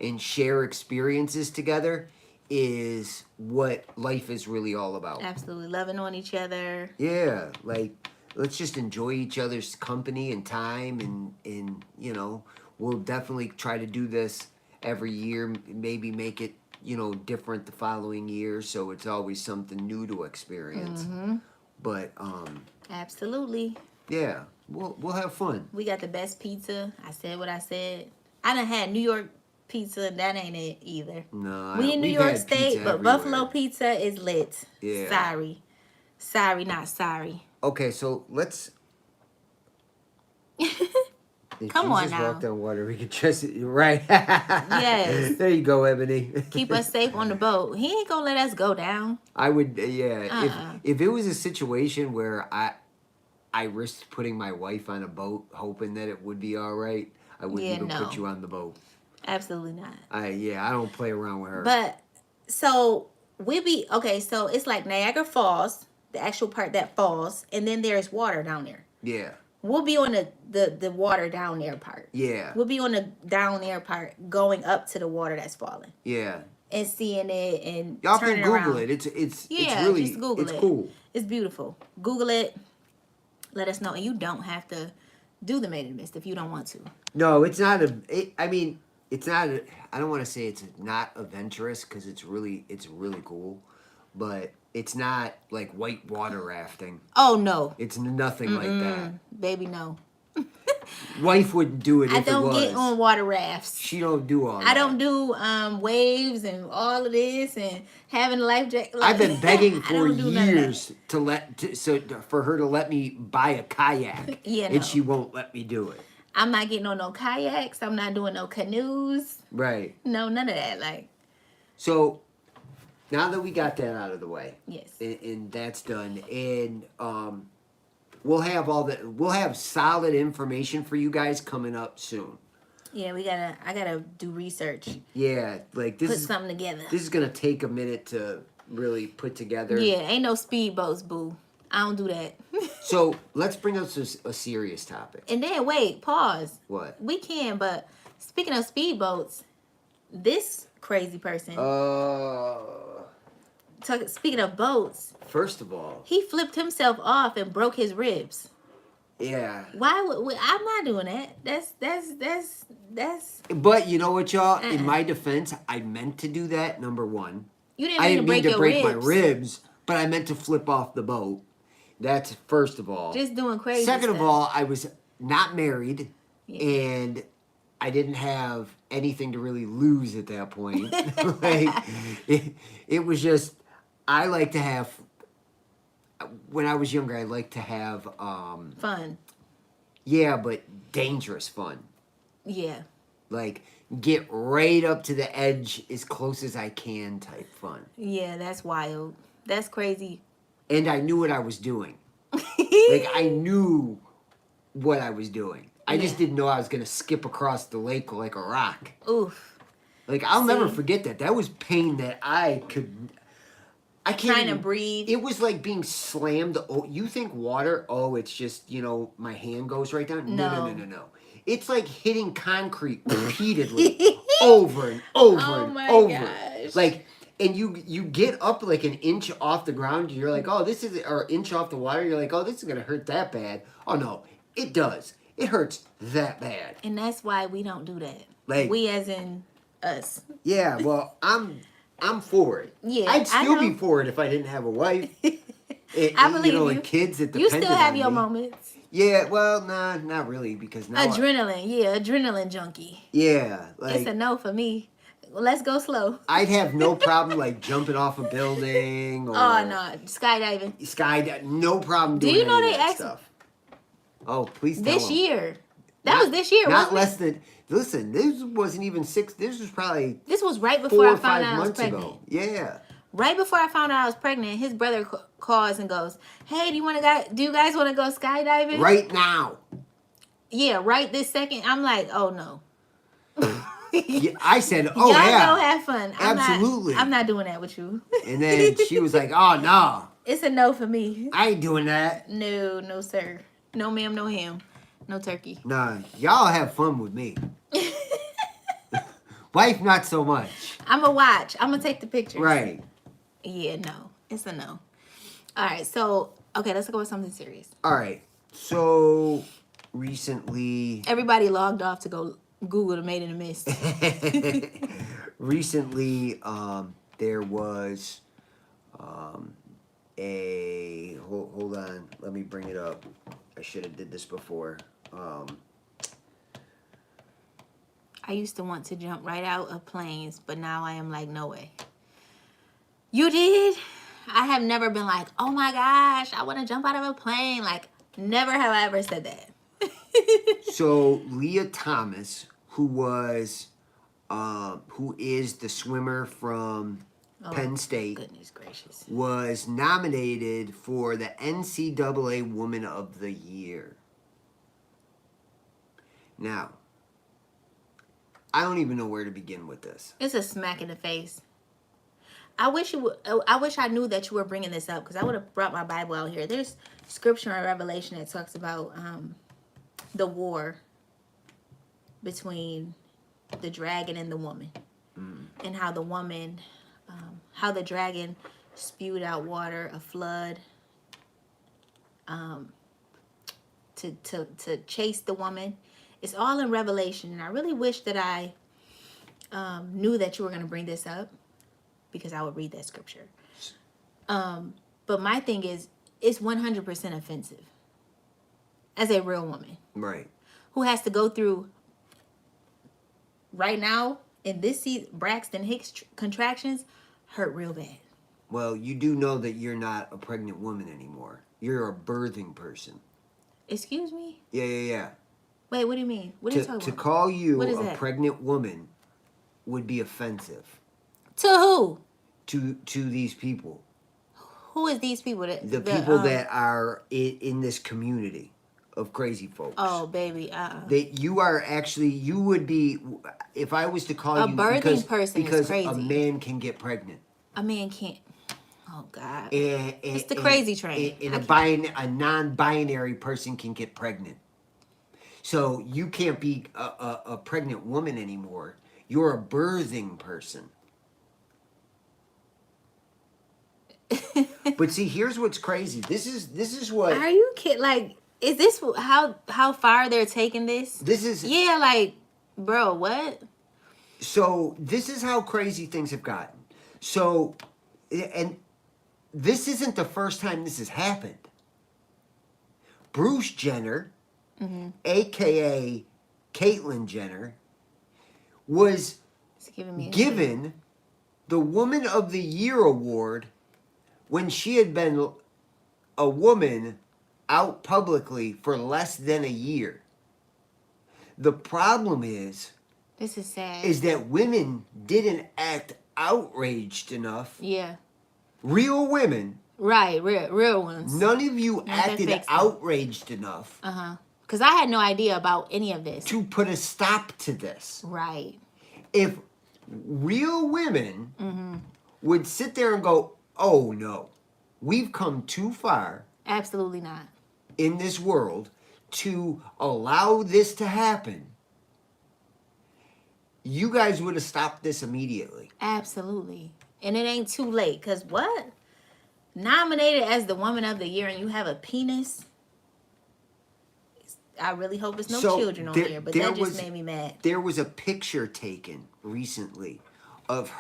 and share experiences together is what life is really all about. Absolutely. Loving on each other. Yeah, like let's just enjoy each other's company and time and we'll definitely try to do this every year, maybe make it, different the following year so it's always something new to experience. But Absolutely. yeah, we'll have fun. We got the best pizza. I said what I said. I done had New York pizza. That ain't it either. No, We in New we've York had State, pizza but everywhere. Buffalo pizza is lit. Yeah. Sorry. Sorry, not sorry. Okay, so let's. Come on Jesus now. walked on water. We could trust it. Right. Yes. There you go, Ebony. Keep us safe on the boat. He ain't gonna let us go down. I would, yeah. Uh-uh. If it was a situation where I risked putting my wife on a boat, hoping that it would be all right, I wouldn't Yeah, even no. put you on the boat. Absolutely not. I don't play around with her. But so so it's like Niagara Falls, the actual part that falls, and then there's water down there. Yeah. We'll be on the water down there part. Yeah. We'll be on the down there part, going up to the water that's falling Yeah. and seeing it and Y'all turning can Google around. it. It's Yeah, really just Google it's it. cool. It's beautiful. Google it. Let us know, and you don't have to do the Maid in the Mist if you don't want to. No, it's not it's not. I don't want to say it's not adventurous because it's really cool, but it's not like white water rafting. Oh no, It's nothing like that. baby, no. Wife wouldn't do it I if it don't was. get on water rafts. She don't do all that. I don't do waves and all of this and having a life jacket. I've been begging for none of that. years for her to let me buy a kayak, Yeah, and no. she won't let me do it. I'm not getting on no kayaks. I'm not doing no canoes. Right. No, none of that. Like, So now that we got that out of the way, yes. and that's done, and we'll have solid information for you guys coming up soon. Yeah, I gotta do research. Yeah, like Put something together. this is gonna take a minute to really put together. Yeah, ain't no speedboats, boo. I don't do that. So let's bring up a serious topic. And then wait, pause. What? We can, but speaking of speedboats, this crazy person. Speaking of boats, First of all, he flipped himself off and broke his ribs. yeah. Why would I'm not doing that? That's. But you know what, y'all? In my defense, I meant to do that. Number one, You didn't I mean didn't to mean break to your break my ribs. ribs, but I meant to flip off the boat. That's first of all. Just doing crazy. Second of stuff. all, I was not married, Yeah. and I didn't have anything to really lose at that point. Like, it was just, I like to have, when I was younger, I liked to have, Fun. yeah, but dangerous fun. Yeah. Like, get right up to the edge as close as I can type fun. Yeah, that's wild. That's crazy. And I knew what I was doing. Like, I knew what I was doing. I just Yeah. didn't know I was going to skip across the lake like a rock. Oof. Like, I'll never See? forget that. That was pain that I can't Trying to even- breathe. It was like being slammed. Oh, you think water, it's just, my hand goes right down? No. No. It's like hitting concrete repeatedly over and over Oh and my over. gosh. Like, and you get up like an inch off the ground, you're like, oh, this is, or inch off the water, you're like, oh, this is going to hurt that bad. Oh, no, it does. It hurts that bad. And that's why we don't do that. Like- we as in us. Yeah, well, I'm for it. Yeah, I'd I still be know. for it if I didn't have a wife. I believe you. And kids that You depended still have on your me. moments. Yeah, well, nah, not really, because now Adrenaline junkie. yeah, like It's a no for me. Well, let's go slow. I'd have no problem like jumping off a building or Oh no, skydiving. skydive. No problem Do doing you know any they of that asked- stuff. Oh, please tell This them. year. That Not- was this year, Not wasn't less than. Listen, this wasn't even 6. This was probably it? This was right 4 before I or 5 found out I was months pregnant. ago. Yeah. Right before I found out I was pregnant, his brother calls and goes, "Hey, do you guys want to go skydiving?" Right now. Yeah, right this second. I'm like, "Oh no." Yeah, I said, oh, Y'all yeah. go have fun. Absolutely. I'm not doing that with you. And then she was like, oh, no. It's a no for me. I ain't doing that. No, sir. No, ma'am, no ham. No turkey. Nah, y'all have fun with me. Wife, not so much. I'm going to watch. I'm going to take the pictures. Right. Yeah, no. It's a no. All right, so, okay, let's go with something serious. All right. So, recently... Everybody logged off to go Google the Maid in the Mist. Recently, there was hold on, let me bring it up. I should have did this before. I used to want to jump right out of planes, but now I am like, no way. You did? I have never been like, oh my gosh, I want to jump out of a plane. Like, never have I ever said that. So Leah Thomas, who is the swimmer from Penn State, Goodness gracious, was nominated for the NCAA Woman of the Year. Now, I don't even know where to begin with this. it's a smack in the face. I wish I knew that you were bringing this up, because I would have brought my Bible out here. There's scripture in Revelation that talks about the war between the dragon and the woman, and how the woman, how the dragon spewed out water, a flood, to chase the woman. It's all in Revelation, and I really wish that I knew that you were going to bring this up, because I would read that scripture. But my thing is, it's 100% offensive as a real woman. Right. Who has to go through, right now, in this season, Braxton Hicks contractions hurt real bad. Well, you do know that you're not a pregnant woman anymore. You're a birthing person. Excuse me? Yeah. Wait, what do you mean? What are you talking To about? call you What is a that? pregnant woman would be offensive To who? to these people. Who is these people? The people that are in this community of crazy folks. Oh, baby, That you are actually, you would be, if I was to call A you, birthing person is because crazy. a man can get pregnant. A man can't. Oh, God. And, It's the crazy train. And a non-binary person can get pregnant. So you can't be a pregnant woman anymore. You're a birthing person. But see, here's what's crazy. This is what. Are you kidding? Like, is this how far they're taking this? This is. Yeah, like, bro, what? So this is how crazy things have gotten. So, and this isn't the first time this has happened. Bruce Jenner, a.k.a. Caitlyn Jenner, was given the Woman of the Year award when she had been a woman out publicly for less than a year. The problem is, This is sad. is that women didn't act outraged enough. Yeah. Real women. Right, real ones. None of you Not that acted fake stuff. outraged enough Because I had no idea about any of this. to put a stop to this. Right. If real women would sit there and go, oh no, we've come too far Absolutely not. in this world to allow this to happen, you guys would have stopped this immediately. Absolutely. And it ain't too late. Because what? Nominated as the Woman of the Year and you have a penis? I really hope it's no children on here, but that just made me mad. There was a picture taken recently of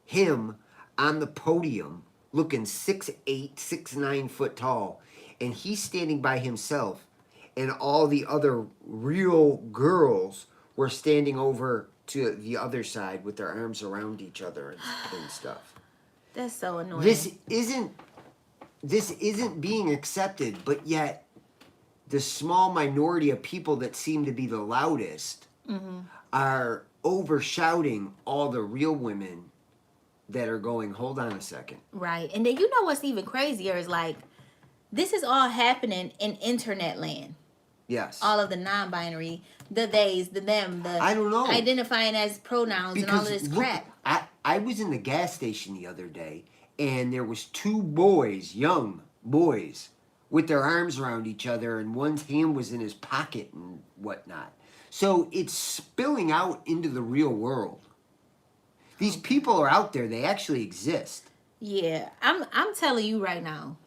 him on the podium looking 6'8", 6'9" foot tall, and he's standing by himself, and all the other real girls were standing over to the other side with their arms around each other and stuff. That's so annoying. This isn't being accepted, but yet the small minority of people that seem to be the loudest are overshouting all the real women that are going, hold on a second. Right. And then you know what's even crazier is like, this is all happening in internet land. Yes. all of the non-binary, the theys, the them, the I don't know. identifying as pronouns and all of this crap. I was in the gas station the other day, and there was two boys, young boys, with their arms around each other, and one's hand was in his pocket and whatnot. So it's spilling out into the real world. These people are out there. They actually exist. Yeah, I'm telling you right now.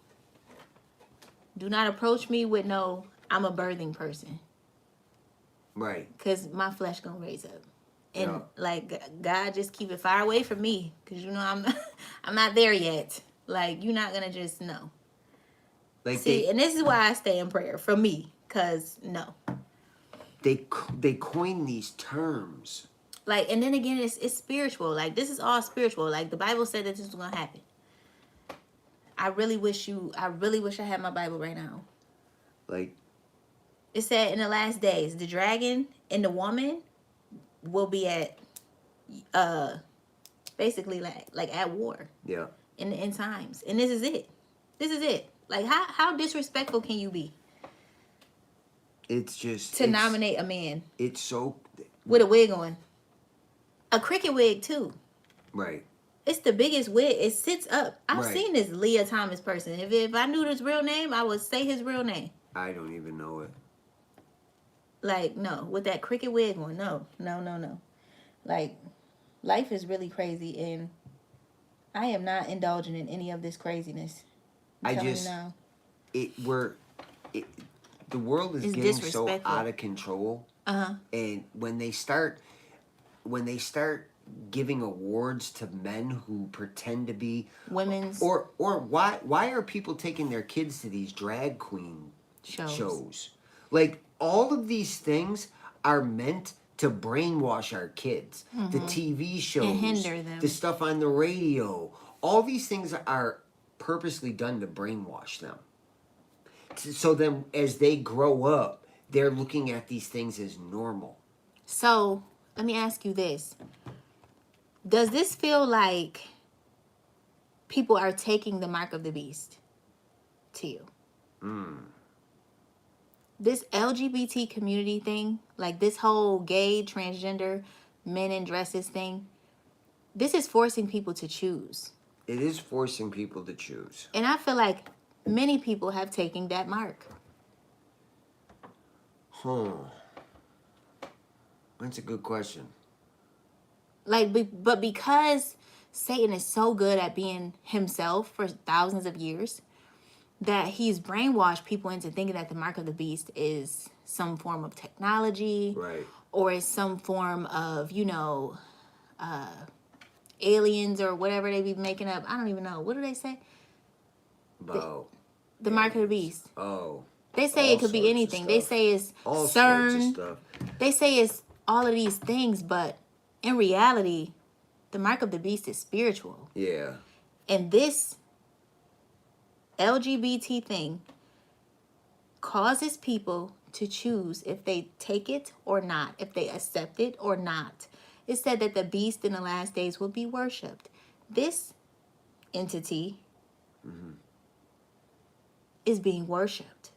Do not approach me with no, I'm a birthing person. Right. Because my flesh gonna raise up. And Yeah. like God, just keep it far away from me. Because you know I'm not there yet. Like you're not gonna just know. Like See, and this is why I stay in prayer for me. Because no. they coin these terms. Like, and then again, it's spiritual. Like this is all spiritual. Like the Bible said that this was gonna happen. I really wish I had my Bible right now. Like, it said in the last days, the dragon and the woman will be at basically like at war. Yeah. In the end times. And this is it. This is it. Like how disrespectful can you be? It's just to nominate a man. It's so with a wig on. A cricket wig too. Right. It's the biggest wig. It sits up. I've Right. seen this Leah Thomas person. If I knew his real name, I would say his real name. I don't even know it. Like, no. With that cricket wig on. No. Like, life is really crazy, and I am not indulging in any of this craziness. I'm telling you now. The world is It's getting so disrespectful. out of control. Uh-huh. And when they start giving awards to men who pretend to be Women's or why are people taking their kids to these drag queen shows? Like, all of these things are meant to brainwash our kids. The TV shows, and hinder them. the stuff on the radio, all these things are purposely done to brainwash them. So then as they grow up, they're looking at these things as normal. So, let me ask you this. Does this feel like people are taking the mark of the beast to you? This LGBT community thing, like this whole gay, transgender, men in dresses thing, this is forcing people to choose. It is forcing people to choose. And I feel like many people have taken that mark. That's a good question. Like, but because Satan is so good at being himself for thousands of years, that he's brainwashed people into thinking that the mark of the beast is some form of technology. Right. Or is some form of, aliens or whatever they be making up. I don't even know. What do they say? The mark of the beast. Oh. They say it could be anything. They say it's all CERN. sorts of stuff. They say it's all of these things, but in reality, the mark of the beast is spiritual. Yeah. And this LGBT thing causes people to choose if they take it or not, if they accept it or not. It said that the beast in the last days will be worshipped. This entity is being worshipped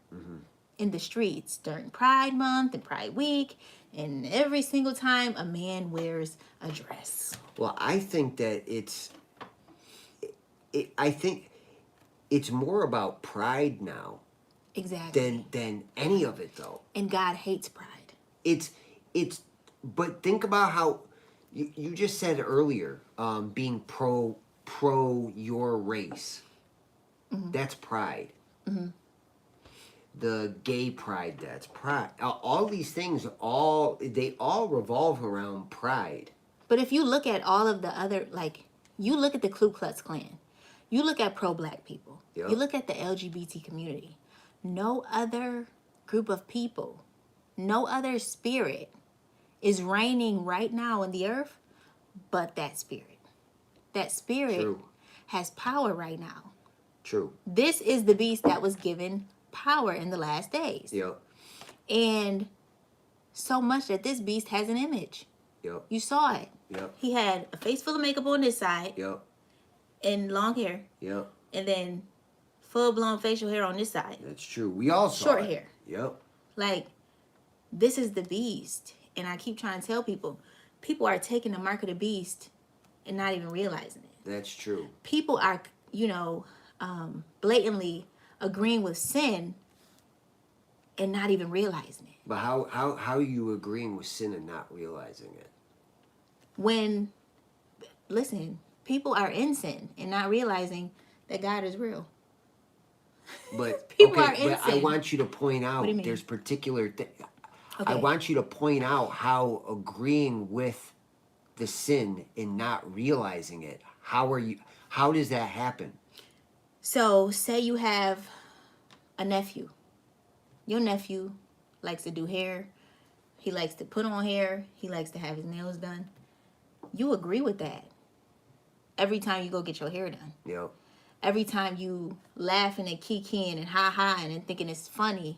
in the streets during Pride Month and Pride Week, and every single time a man wears a dress. Well, I think that I think it's more about pride now. Exactly. Than any of it, though. And God hates pride. But think about how you just said earlier, being pro your race. That's pride. The gay pride, that's pride. All these things, they all revolve around pride. But if you look at all of the other, like, you look at the Ku Klux Klan, you look at pro-black people, Yep. you look at the LGBT community, no other group of people, no other spirit is reigning right now in the earth but that spirit. That spirit True. has power right now. True. This is the beast that was given power in the last days. Yep. And so much that this beast has an image. Yep. You saw it. Yep. He had a face full of makeup on this side Yep. and long hair, and then full blown facial hair on this side. That's true. We all saw Short it. hair. Yep. Like, this is the beast. And I keep trying to tell people, people are taking the mark of the beast and not even realizing it. That's true. People are, blatantly agreeing with sin and not even realizing it. But how are you agreeing with sin and not realizing it? When, listen, people are in sin and not realizing that God is real. But People are but I sin. want you to point out What do you mean? there's particular Okay. I want you to point out how agreeing with the sin and not realizing it, how does that happen? So, say you have a nephew. Your nephew likes to do hair. He likes to put on hair. He likes to have his nails done. You agree with that every time you go get your hair done. Yep. Every time you laughing and kikiing and ha-haing and thinking it's funny.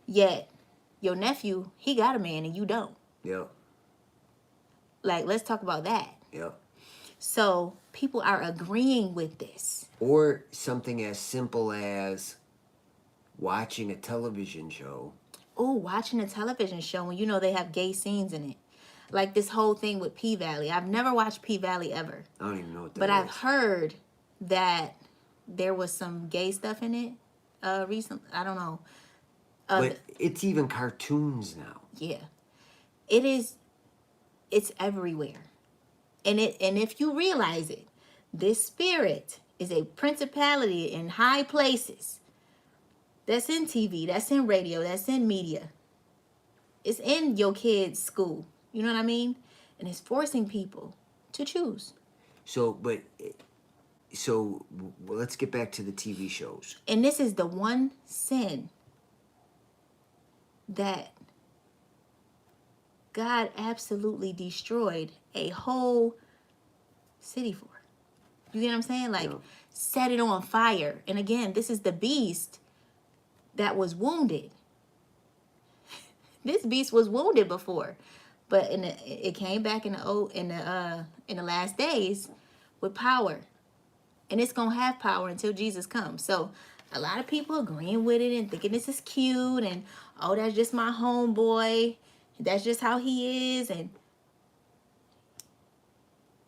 Yet, your nephew, he got a man and you don't. Yep. Like, let's talk about that. Yep. So, people are agreeing with this. Or something as simple as watching a television show. Oh, watching a television show when you know they have gay scenes in it. Like this whole thing with P-Valley. I've never watched P-Valley ever. I don't even know what that But is. I've heard that there was some gay stuff in it recently. I don't know. But it's even cartoons now. Yeah. It is. It's everywhere. And if you realize it, this spirit is a principality in high places. That's in TV, that's in radio, that's in media. It's in your kids' school. You know what I mean? And it's forcing people to choose. So let's get back to the TV shows. And this is the one sin that God absolutely destroyed a whole city for. You get what I'm saying? Like, set it on fire. And again, this is the beast that was wounded. This beast was wounded before, but it came back in the last days with power, and it's gonna have power until Jesus comes. So a lot of people agreeing with it and thinking this is cute, and oh, that's just my homeboy, that's just how he is, and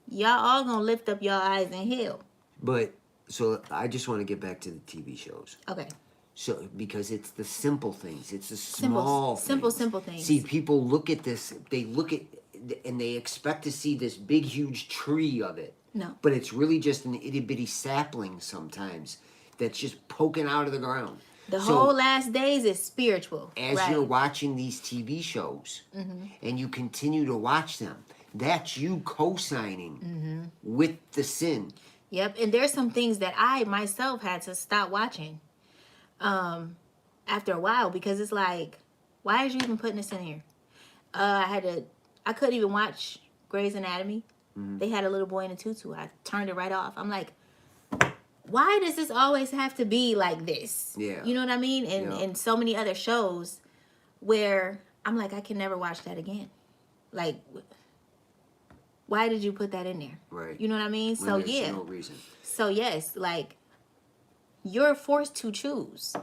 y'all all gonna lift up your eyes in hell. But so I just want to get back to the TV shows. Okay. So because it's the simple things, it's the small simple things. See, people look at this, they look at and they expect to see this big huge tree of it. No. But it's really just an itty bitty sapling sometimes that's just poking out of the ground. The whole last days is spiritual. As you're watching these TV shows and you continue to watch them, that's you co-signing with the sin. Yep, and there's some things that I myself had to stop watching after a while, because it's like, why is you even putting this in here? I couldn't even watch Grey's Anatomy. They had a little boy in a tutu. I turned it right off. I'm like, why does this always have to be like this? Yeah. You know what I mean? And so many other shows where I'm like, I can never watch that again. Like, why did you put that in there? Right. You know what I mean? When So there's yeah. no reason. So yes, like, you're forced to choose.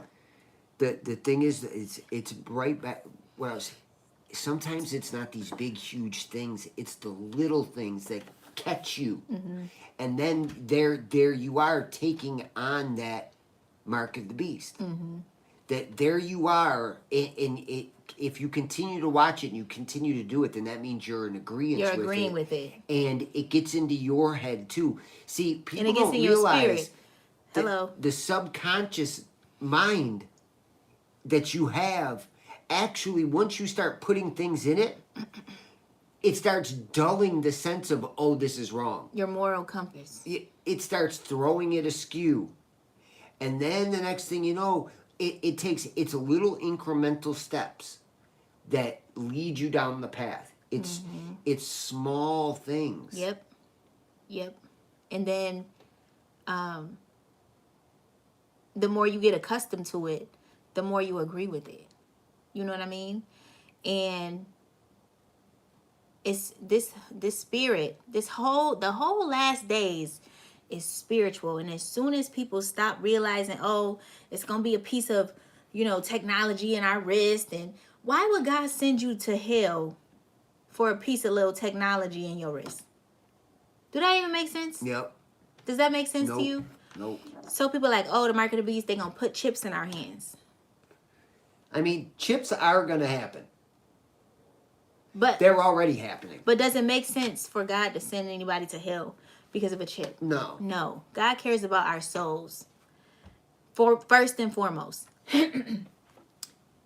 The thing is, it's right back. Sometimes it's not these big huge things. It's the little things that catch you, and then there you are taking on that mark of the beast. That there you are, and if you continue to watch it and you continue to do it, then that means you're in agreement. You're agreeing with it, and it gets into your head too. See, people and it gets don't in your realize spirit. Hello. the subconscious mind that you have, actually, once you start putting things in it, it starts dulling the sense of, oh, this is wrong. Your moral compass. It starts throwing it askew. And then the next thing you know, it's little incremental steps that lead you down the path. It's small things. Yep. And then the more you get accustomed to it, the more you agree with it. You know what I mean? And it's this spirit, the whole last days is spiritual. And as soon as people stop realizing, oh, it's gonna be a piece of technology in our wrist. And why would God send you to hell for a piece of little technology in your wrist? Do that even make sense? Yep. Does that make sense to Nope. you? Nope. So people are like, oh, the mark of the beast, they're going to put chips in our hands. I mean, chips are going to happen. But they're already happening. But does it make sense for God to send anybody to hell because of a chip? No. No. God cares about our souls. First and foremost.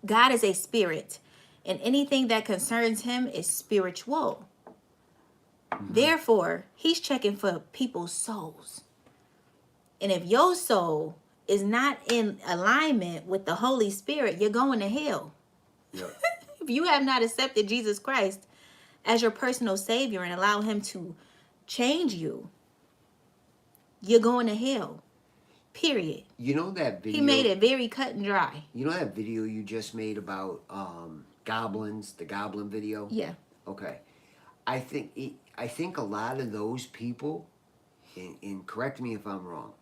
God is a spirit, and anything that concerns him is spiritual. Mm-hmm. Therefore, he's checking for people's souls. And if your soul is not in alignment with the Holy Spirit, you're going to hell. Yep. If you have not accepted Jesus Christ as your personal Savior and allow him to change you, you're going to hell. Period. You know that video? He made it very cut and dry. You know that video you just made about goblins, the goblin video? Yeah. Okay. I think a lot of those people, and correct me if I'm wrong,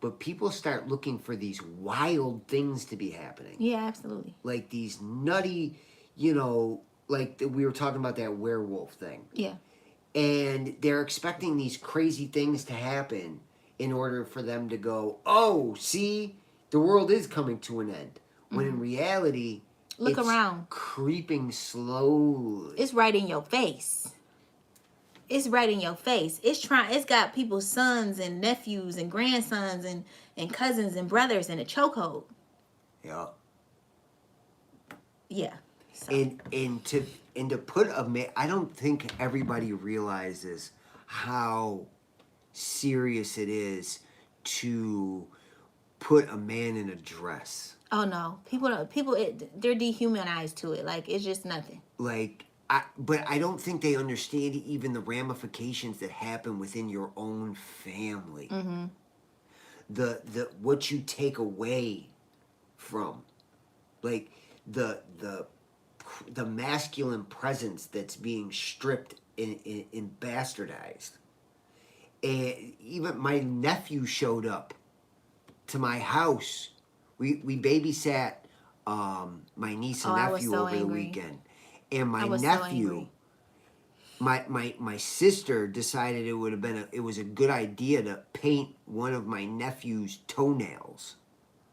but people start looking for these wild things to be happening. Yeah, absolutely. Like these nutty, like we were talking about that werewolf thing. Yeah. And they're expecting these crazy things to happen in order for them to go, oh, see, the world is coming to an end. When in reality, look around. Creeping slowly. It's right in your face. It's right in your face. It's got people's sons and nephews and grandsons and cousins and brothers in a chokehold. Yeah. Yeah. So. And to put I don't think everybody realizes how serious it is to put a man in a dress. Oh no, they're dehumanized to it. Like it's just nothing. But I don't think they understand even the ramifications that happen within your own family. Mm-hmm. The what you take away from, like the masculine presence that's being stripped and bastardized. And even my nephew showed up to my house. We babysat my niece and nephew over the weekend. And my nephew, my sister decided it was a good idea to paint one of my nephew's toenails.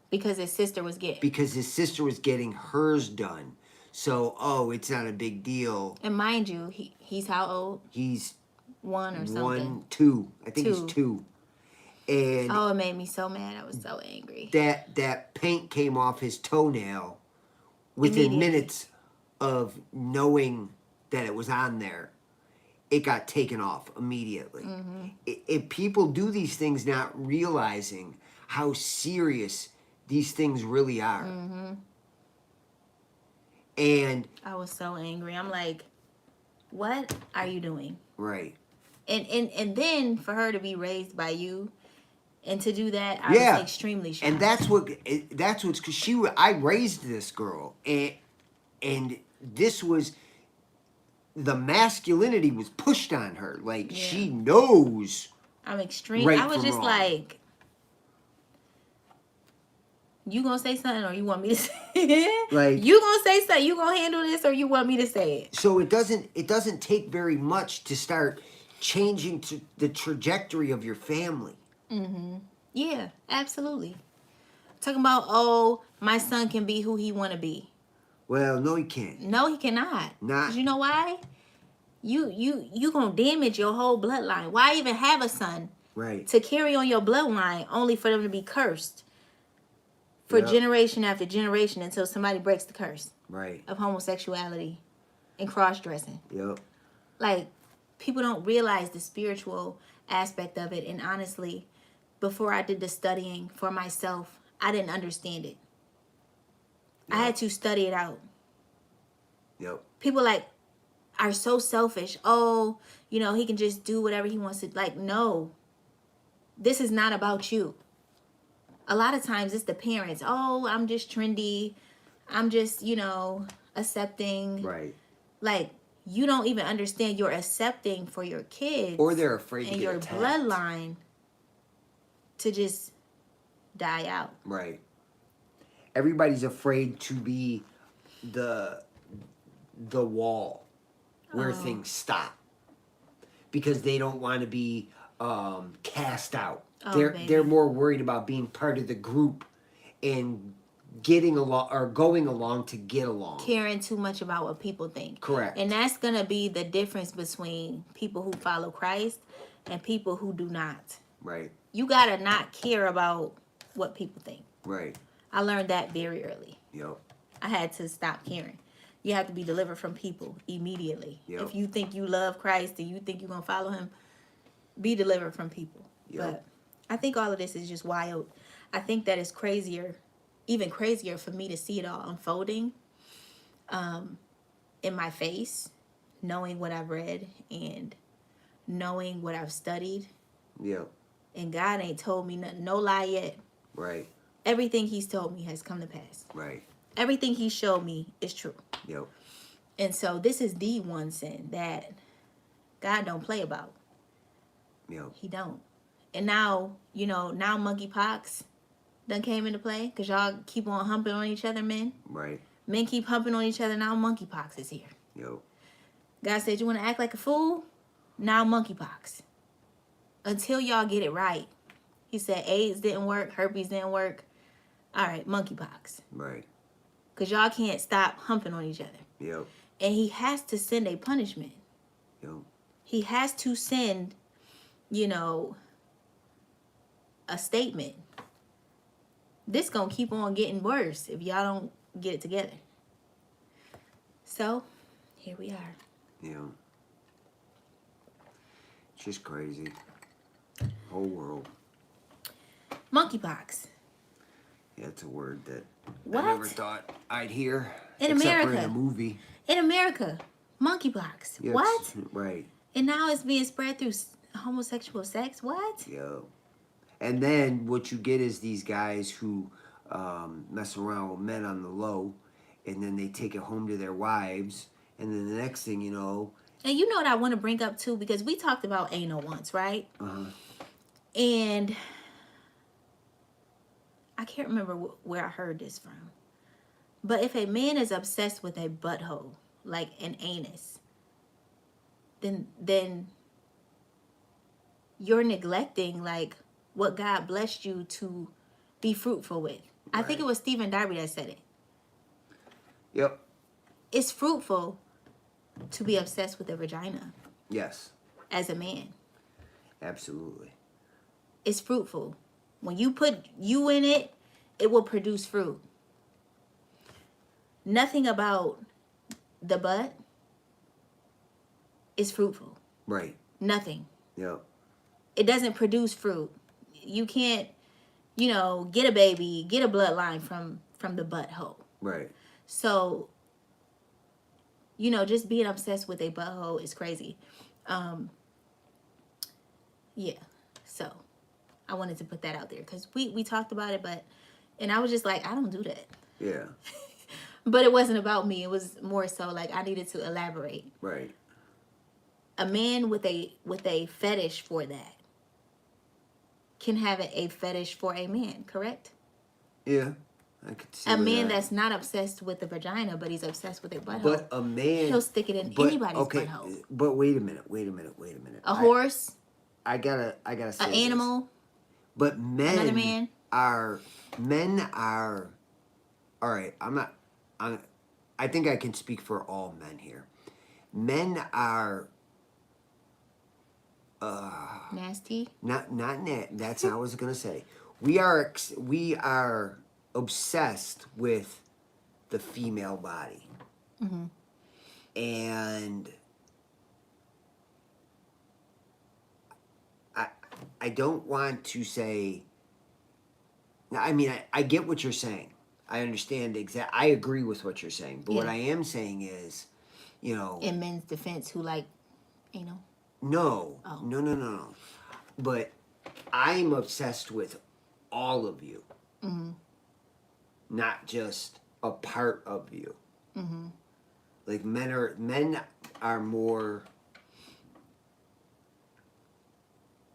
Because his sister was getting hers done. So, it's not a big deal. And mind you, he's how old? He's 1 or something. 2. I think he's 2. And it made me so mad. I was so angry. That paint came off his toenail within minutes of knowing that it was on there. It got taken off immediately. Mm-hmm. If people do these things not realizing how serious these things really are. Mm-hmm. And I was so angry. I'm like, what are you doing? Right. And then for her to be raised by you and to do that, I was extremely shocked. And that's what's because I raised this girl and this was, the masculinity was pushed on her. Like she knows. I'm extreme. I was just like, you gonna say something or you want me to say it? Like, you gonna say something, you gonna handle this or you want me to say it? So it doesn't take very much to start changing the trajectory of your family. Mm-hmm. Yeah, absolutely. Talking about, my son can be who he want to be. Well, no, he can't. No, he cannot. Not. 'Cause you know why? You gonna damage your whole bloodline. Why even have a son? Right. To carry on your bloodline only for them to be cursed for generation after generation until somebody breaks the curse. Right. Of homosexuality and cross-dressing. Yep. Like, people don't realize the spiritual aspect of it. And honestly, before I did the studying for myself, I didn't understand it. Yep. I had to study it out. Yep. People are so selfish. Oh, he can just do whatever he wants to. Like, no. This is not about you. A lot of times it's the parents. Oh, I'm just trendy. I'm just, accepting. Right. Like, you don't even understand you're accepting for your kids. Or they're afraid to get your attacked. Bloodline to just die out. Right. everybody's afraid to be the wall where things stop because they don't want to be cast out. They're more worried about being part of the group and getting along or going along to get along. Caring too much about what people think. Correct. And that's going to be the difference between people who follow Christ and people who do not. Right. You got to not care about what people think. Right. I learned that very early. Yep. I had to stop caring. You have to be delivered from people immediately. Yep. If you think you love Christ and you think you're going to follow him, be delivered from people. Yep. But I think all of this is just wild. I think that it's crazier, even crazier for me to see it all unfolding in my face, knowing what I've read and knowing what I've studied. Yep. And God ain't told me nothing, no lie yet. Right. Everything he's told me has come to pass. Right. Everything he showed me is true. Yep. And so this is the one sin that God don't play about. Yep. He don't. And now, now monkeypox done came into play because y'all keep on humping on each other, men. Right. Men keep humping on each other. Now monkeypox is here. Yep. God said, you want to act like a fool? Now monkeypox. Until y'all get it right. He said AIDS didn't work. Herpes didn't work. All right, monkeypox. Right. Because y'all can't stop humping on each other. Yep. And he has to send a punishment. Yep. He has to send, a statement. This gonna keep on getting worse if y'all don't get it together. So, here we are. Yeah. It's just crazy. Whole world. Monkeypox. Yeah, it's a word that What? I never thought I'd hear. In except America. for in a movie. In America. Monkeypox. Yes, What? Right. And now it's being spread through homosexual sex? What? Yo. And then what you get is these guys who mess around with men on the low, and then they take it home to their wives, and then the next thing you know... And you know what I want to bring up too, because we talked about anal once, right? Uh-huh. And I can't remember where I heard this from. But if a man is obsessed with a butthole, like an anus, then you're neglecting like what God blessed you to be fruitful with. I think Right. it was Stephen Darby that said it. Yep. It's fruitful to be obsessed with a vagina Yes. as a man. Absolutely. It's fruitful. When you put you in it, it will produce fruit. Nothing about the butt is fruitful. Right. Nothing. Yep. It doesn't produce fruit. You can't, get a baby, get a bloodline from the butthole. Right. So, just being obsessed with a butthole is crazy. Yeah. So, I wanted to put that out there because we talked about it, and I was just like, I don't do that. Yeah. But it wasn't about me. It was more so like I needed to elaborate. Right. A man with a fetish for that can have a fetish for a man, correct? Yeah. I could see A man that. that's not obsessed with the vagina, but he's obsessed with a butthole. But a man... He'll stick it in anybody's butthole. But wait a minute. A horse, I gotta say an this. animal, But another man. Men are all right, I think I can speak for all men here. Men are Nasty. not that's not what I was gonna say. We are obsessed with the female body. Mm-hmm. And I don't want to say... I mean, I get what you're saying. I understand I agree with what you're saying. But what Yeah. I am saying is, In men's defense, who like, No. Oh. No. But I'm obsessed with all of you. Mm-hmm. Not just a part of you. Mm-hmm. Like men are more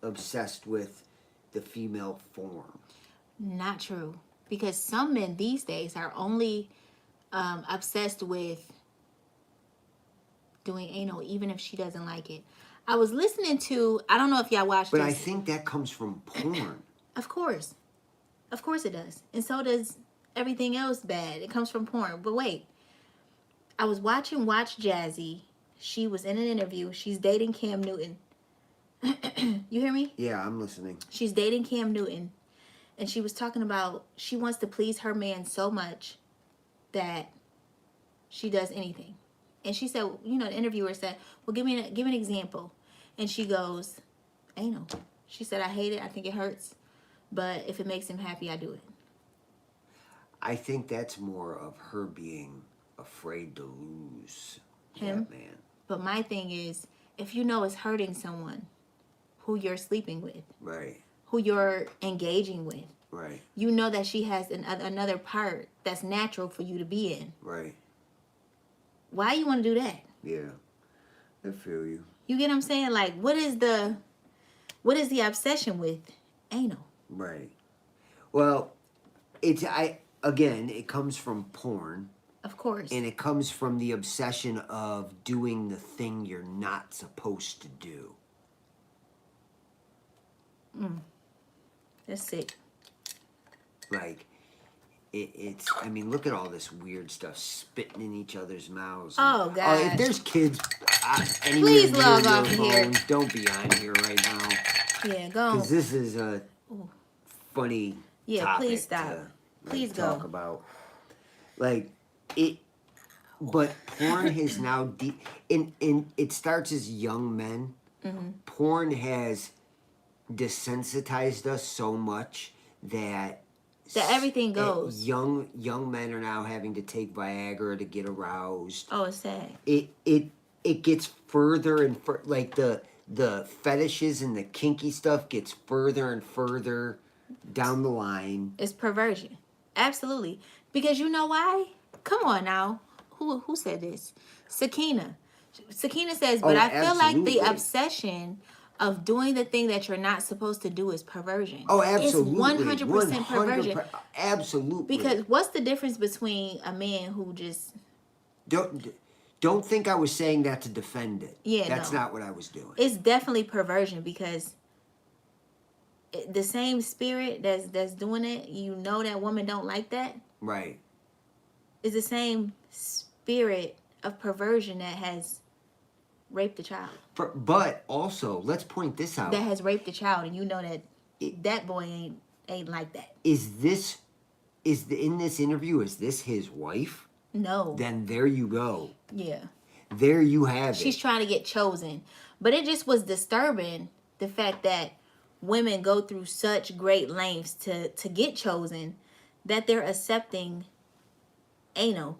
obsessed with the female form. Not true. Because some men these days are only obsessed with doing anal, even if she doesn't like it. I was listening to, I don't know if y'all watched But this. I think that comes from porn. Of course. Of course it does. And so does everything else bad. It comes from porn. But wait, I was watching Watch Jazzy. She was in an interview. She's dating Cam Newton. You hear me? Yeah, I'm listening. She's dating Cam Newton. And she was talking about she wants to please her man so much that she does anything. And she said, you know, the interviewer said, well, give me an example. And she goes, anal. She said, I hate it. I think it hurts. But if it makes him happy, I do it. I think that's more of her being afraid to lose Him? that man. But my thing is, if you know it's hurting someone who you're sleeping with, Right. who you're engaging with, Right. you know that she has another part that's natural for you to be in. Right. Why you want to do that? Yeah. I feel you. You get what I'm saying? Like, what is the obsession with anal? Right. Well, it comes from porn. Of course. And it comes from the obsession of doing the thing you're not supposed to do. That's sick. Like, it's, I mean, look at all this weird stuff, spitting in each other's mouths. Oh, God. If there's kids anywhere Please near log your off of here. phones, don't be on here right now. Yeah, go. Because this is a funny topic please stop. to Please talk go. about. Like, but porn has now, and it starts as young men. Mm-hmm. Porn has desensitized us so much that everything goes. Young men are now having to take Viagra to get aroused. Oh, it's sad. It gets further and like the fetishes and the kinky stuff gets further and further down the line. It's perversion. Absolutely. Because you know why? Come on now. Who said this? Sakina. Sakina says, but I feel like the obsession of doing the thing that you're not supposed to do is perversion. Oh, absolutely. It's 100% perversion. Absolutely. Because what's the difference between a man who just... Don't think I was saying that to defend it. Yeah, That's no. not what I was doing. It's definitely perversion because the same spirit that's doing it, you know that woman don't like that. Right. Is the same spirit of perversion that has raped the child. But also, let's point this out. That has raped the child, and you know that that boy ain't like that. In this interview, is this his wife? No. Then there you go. Yeah. There you have it. She's trying to get chosen. But it just was disturbing, the fact that women go through such great lengths to get chosen, that they're accepting anal.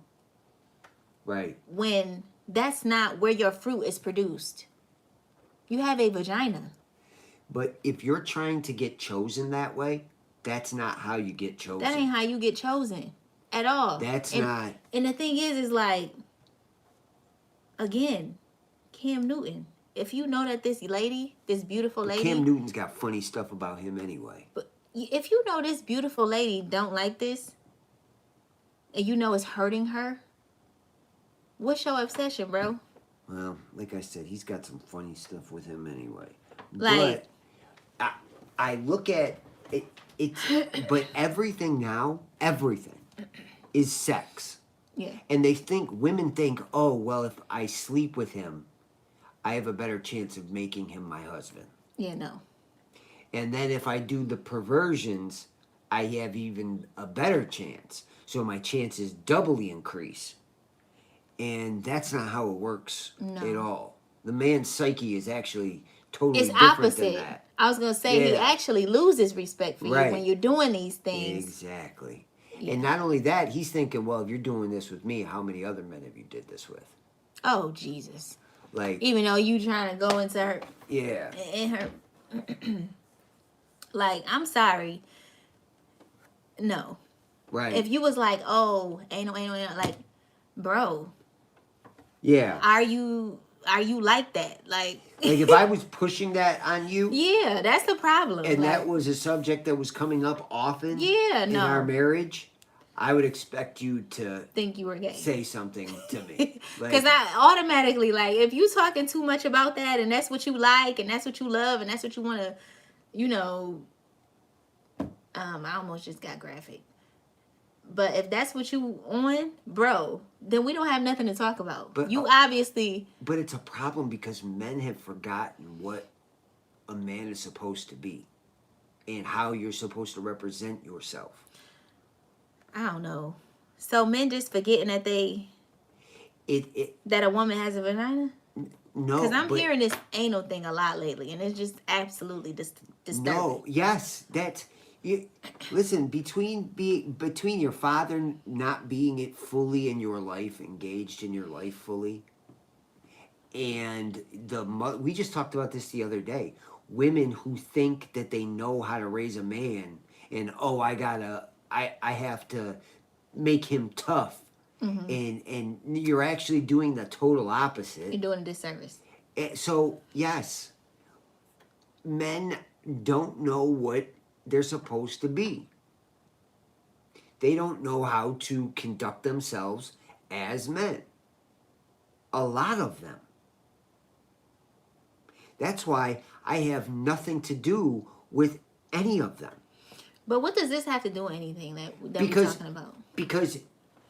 Right. When that's not where your fruit is produced. You have a vagina. But if you're trying to get chosen that way, that's not how you get chosen. That ain't how you get chosen at all. That's not. And the thing is like, again, Cam Newton. If you know that this lady, this beautiful lady. Cam Newton's got funny stuff about him anyway. But if you know this beautiful lady don't like this, and you know it's hurting her, what's your obsession, bro? Well, like I said, he's got some funny stuff with him anyway. Like, but I look at it. But everything is sex. yeah. And women think, oh, well, if I sleep with him, I have a better chance of making him my husband. Yeah, no. And then if I do the perversions, I have even a better chance. So my chances doubly increase. And that's not how it works at all. The man's psyche is actually totally different opposite. than that. I was going to say, he actually loses respect for you when you're doing these things. Exactly. Yeah. And not only that, he's thinking, well, if you're doing this with me, how many other men have you did this with? Oh, Jesus. Like, even though you trying to go into her. Yeah. In her. Like, I'm sorry. No. Right. If you was like, oh, ain't no, like, bro. Yeah. Are you are you like that? Like if I was pushing that on you, yeah, that's the problem. and like, that was a subject that was coming up often yeah, in our no. marriage, I would expect you to Think you were gay. say something to me. Because I automatically, like, if you talking too much about that and that's what you like and that's what you love and that's what you want to, you know, I almost just got graphic. But if that's what you on, bro, then we don't have nothing to talk about. But You obviously. But it's a problem because men have forgotten what a man is supposed to be and how you're supposed to represent yourself. I don't know. So men just forgetting that that a woman has a vagina? No, because I'm hearing this anal thing a lot lately, and it's just absolutely disturbing. No, yes, that's you. Listen, between your father not being it fully in your life, engaged in your life fully, and we just talked about this the other day. Women who think that they know how to raise a man, and I have to make him tough, and you're actually doing the total opposite. You're doing a disservice. So yes, men don't know what they're supposed to be. They don't know how to conduct themselves as men. A lot of them. That's why I have nothing to do with any of them. But what does this have to do with anything that we're talking about? Because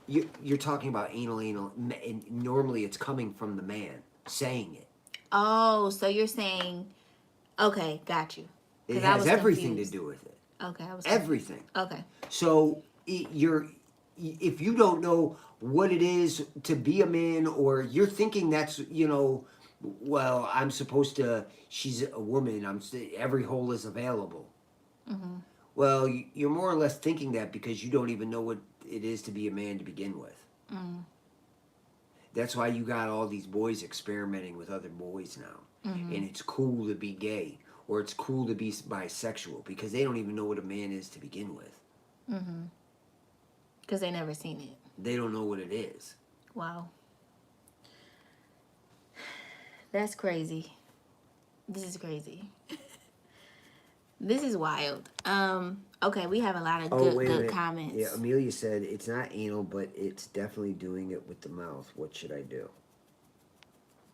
you're talking about anal, and normally it's coming from the man saying it. Oh, so you're saying, okay, got you. It has everything to do with it. Okay, I was everything. Okay. So if you don't know what it is to be a man, or you're thinking that's well, I'm supposed to. She's a woman. Every hole is available. Mm-hmm. Well, you're more or less thinking that because you don't even know what it is to be a man to begin with. Mm. That's why you got all these boys experimenting with other boys now. Mm-hmm. And it's cool to be gay, or it's cool to be bisexual, because they don't even know what a man is to begin with. Mm-hmm. Because they never seen it. They don't know what it is. Wow. That's crazy. This is crazy. This is wild. Okay, we have a lot of good comments. Yeah, Amelia said it's not anal, but it's definitely doing it with the mouth. What should I do?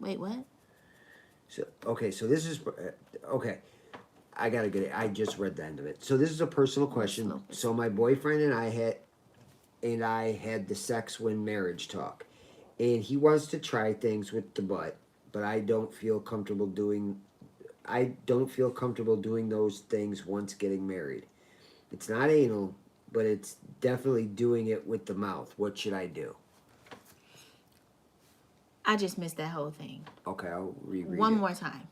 Wait, what? So this is okay. I gotta get it. I just read the end of it. So this is a personal question. So my boyfriend and I had the sex when marriage talk, and he wants to try things with the butt, but I don't feel comfortable doing those things once getting married. It's not anal, but it's definitely doing it with the mouth. What should I do? I just missed that whole thing. Okay, I'll reread one more time.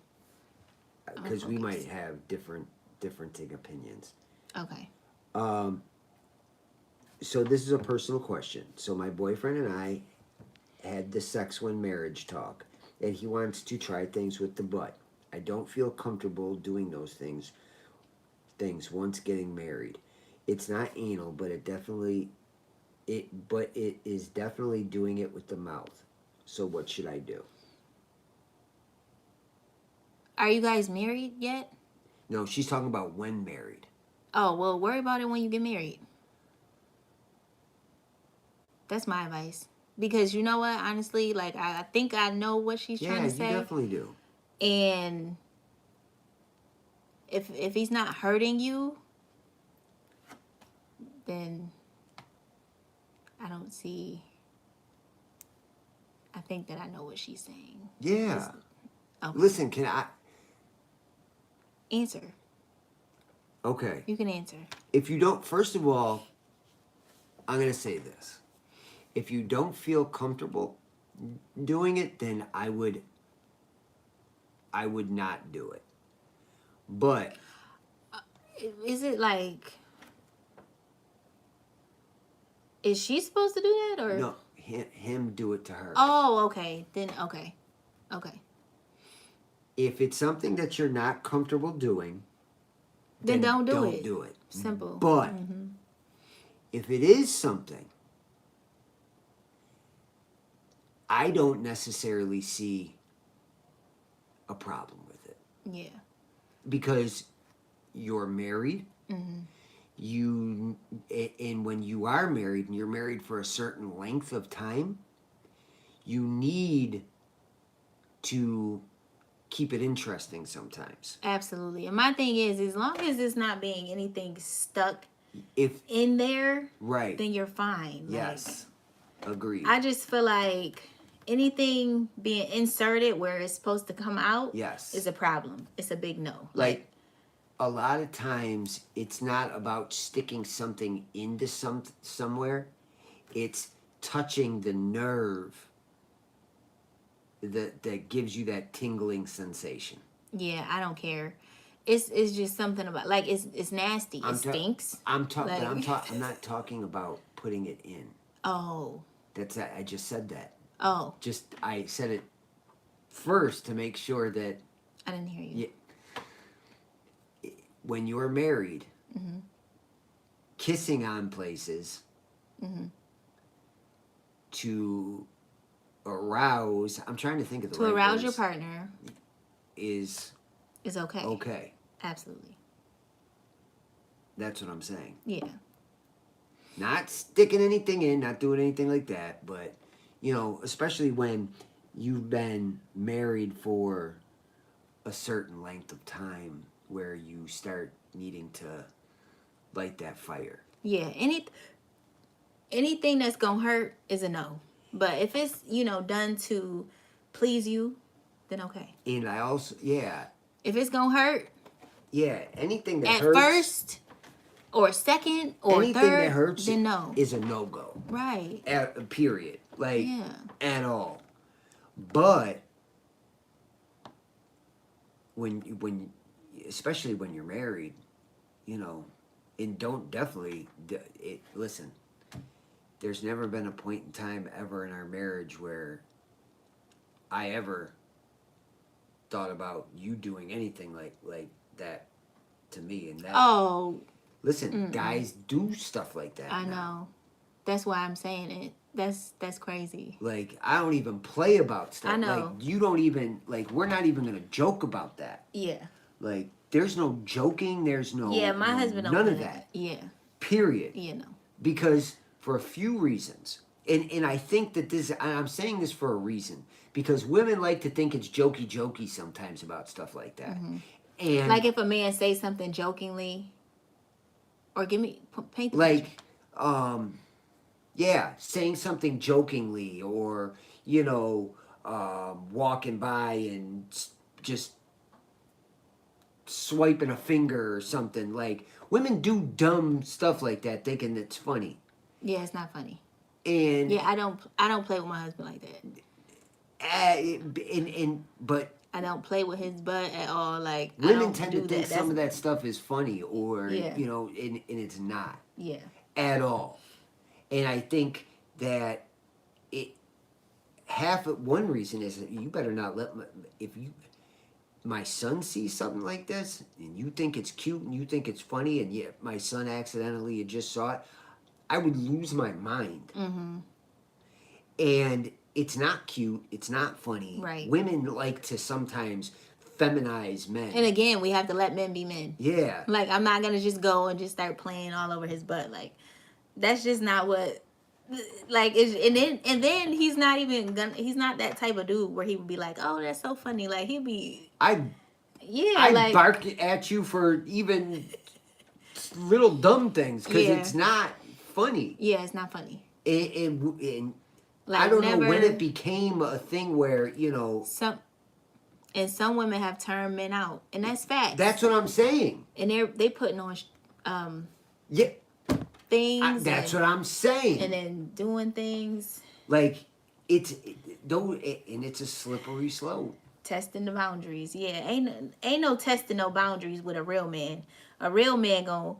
Because we might have different opinions. Okay. So this is a personal question. So my boyfriend and I had the sex when marriage talk, and he wants to try things with the butt. I don't feel comfortable doing those things once getting married. It's not anal, but it is definitely doing it with the mouth. So what should I do? Are you guys married yet? No, she's talking about when married. Oh, well, worry about it when you get married. That's my advice. Because you know what? Honestly, like, I think I know what she's trying to say. Yeah, you definitely do. And if he's not hurting you, then I don't see. I think that I know what she's saying. Yeah. Okay. Listen, can I answer? Okay. You can answer. If you don't, first of all, I'm going to say this. If you don't feel comfortable doing it, then I would not do it. But is it like, is she supposed to do that, or no? Him do it to her. Oh, okay. Then okay. If it's something that you're not comfortable doing, then don't do it. Don't do it. Simple. But if it is something, I don't necessarily see a problem with it. Yeah. Because you're married. You and when you are married and you're married for a certain length of time, you need to keep it interesting sometimes. Absolutely. And my thing is, as long as it's not being anything stuck If in there, right, then you're fine. yes, agreed. I just feel like anything being inserted where it's supposed to come out Yes, is a problem. It's a big no. like a lot of times it's not about sticking something into somewhere. It's touching the nerve that gives you that tingling sensation. yeah, I don't care. It's just something about like it's nasty. It stinks. But I'm not talking about putting it in. Oh. That's I just said that. Oh. Just I said it first to make sure that I didn't hear you. When you're married, kissing on places to arouse. I'm trying to think of the right arouse your words, partner is okay. Okay. Absolutely. That's what I'm saying. Yeah. Not sticking anything in, not doing anything like that, but especially when you've been married for a certain length of time where you start needing to light that fire. Yeah. Anything that's gonna hurt is a no. But if it's, done to please you, then okay. And I also If it's gonna hurt, anything that at hurts first or second or anything third, that hurts then no. is a no-go. Right. Period. Like Yeah. at all. But when especially when you're married, and don't definitely listen. There's never been a point in time ever in our marriage where I ever thought about you doing anything like that to me. And that. Oh. Listen, guys do stuff like that. I know. That's why I'm saying it. That's crazy. Like, I don't even play about stuff. I know. Like, you don't even, we're not even going to joke about that. Yeah. Like, there's no joking. There's no. Yeah, my husband don't none do of that. Yeah. Period. Yeah, no. Because for a few reasons. And I think that I'm saying this for a reason. Because women like to think it's jokey sometimes about stuff like that. And like if a man says something jokingly, or paint the like, picture. saying something jokingly, or walking by and just swiping a finger or something. Like, women do dumb stuff like that, thinking it's funny. Yeah, it's not funny. And yeah, I don't play with my husband like that. But I don't play with his butt at all. Like, women tend to think some of that stuff is funny, or Yeah. and it's not. Yeah. At all. And I think that one reason is that you better not let my son sees something like this and you think it's cute and you think it's funny, and yet my son accidentally just saw it, I would lose my mind. And it's not cute, it's not funny. Right. Women like to sometimes feminize men. And again, we have to let men be men. Yeah. Like, I'm not gonna just go and just start playing all over his butt. Like, that's just not what. Like, and then he's not he's not that type of dude where he would be like, oh, that's so funny. Like, he'd be. I bark at you for even little dumb things because it's not funny. Yeah, it's not funny. And like, I don't know when it became a thing where some women have turned men out, and that's fact. That's what I'm saying. And they putting on things. That's what I'm saying. And then doing things. Like, it's a slippery slope. Testing the boundaries. Yeah, ain't no testing no boundaries with a real man. A real man gonna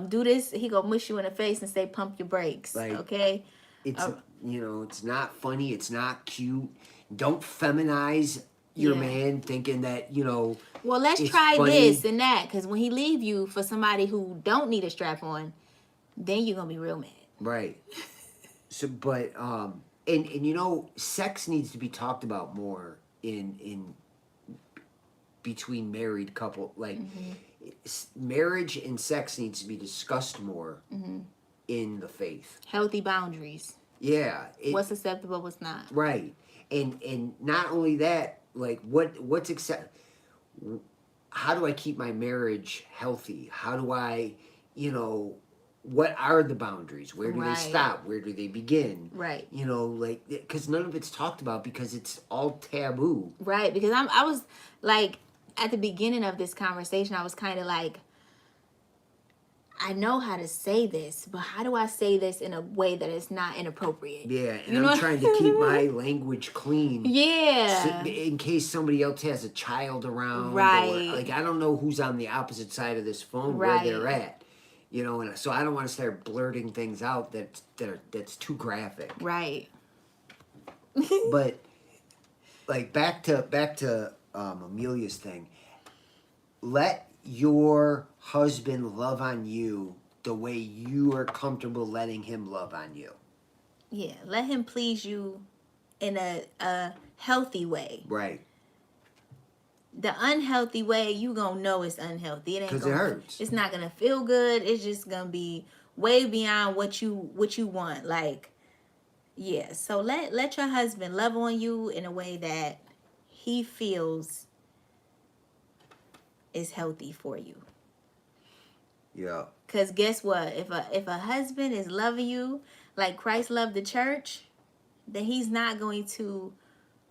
do this. He gonna mush you in the face and say, pump your brakes. Like, okay. It's it's not funny. It's not cute. Don't feminize your man, thinking that Well, let's try funny. This and that, because when he leave you for somebody who don't need a strap on, then you're gonna be real mad. Right. So, but and sex needs to be talked about more in between married couple. Like marriage and sex needs to be discussed more in the faith. Healthy boundaries. Yeah. What's acceptable, what's not. Right. And not only that, like what's how do I keep my marriage healthy? How do I, what are the boundaries? Where do they stop? Where do they begin? Right. Like, because none of it's talked about because it's all taboo. Right. Because I was like, at the beginning of this conversation, I was kind of like, I know how to say this, but how do I say this in a way that is not inappropriate? Yeah, and I'm trying to keep my language clean. Yeah. In case somebody else has a child around. Right. Or, like, I don't know who's on the opposite side of this phone where they're at. And so I don't want to start blurting things out that's too graphic. Right. But like back to Amelia's thing. Let your husband love on you the way you are comfortable letting him love on you. Yeah, let him please you in a healthy way. Right. The unhealthy way, you gonna know it's unhealthy. Because it hurts. It's not gonna feel good. It's just gonna be way beyond what you want. Like, yeah. So let your husband love on you in a way that he feels is healthy for you. Yeah. Cause guess what? If a husband is loving you like Christ loved the church, then he's not going to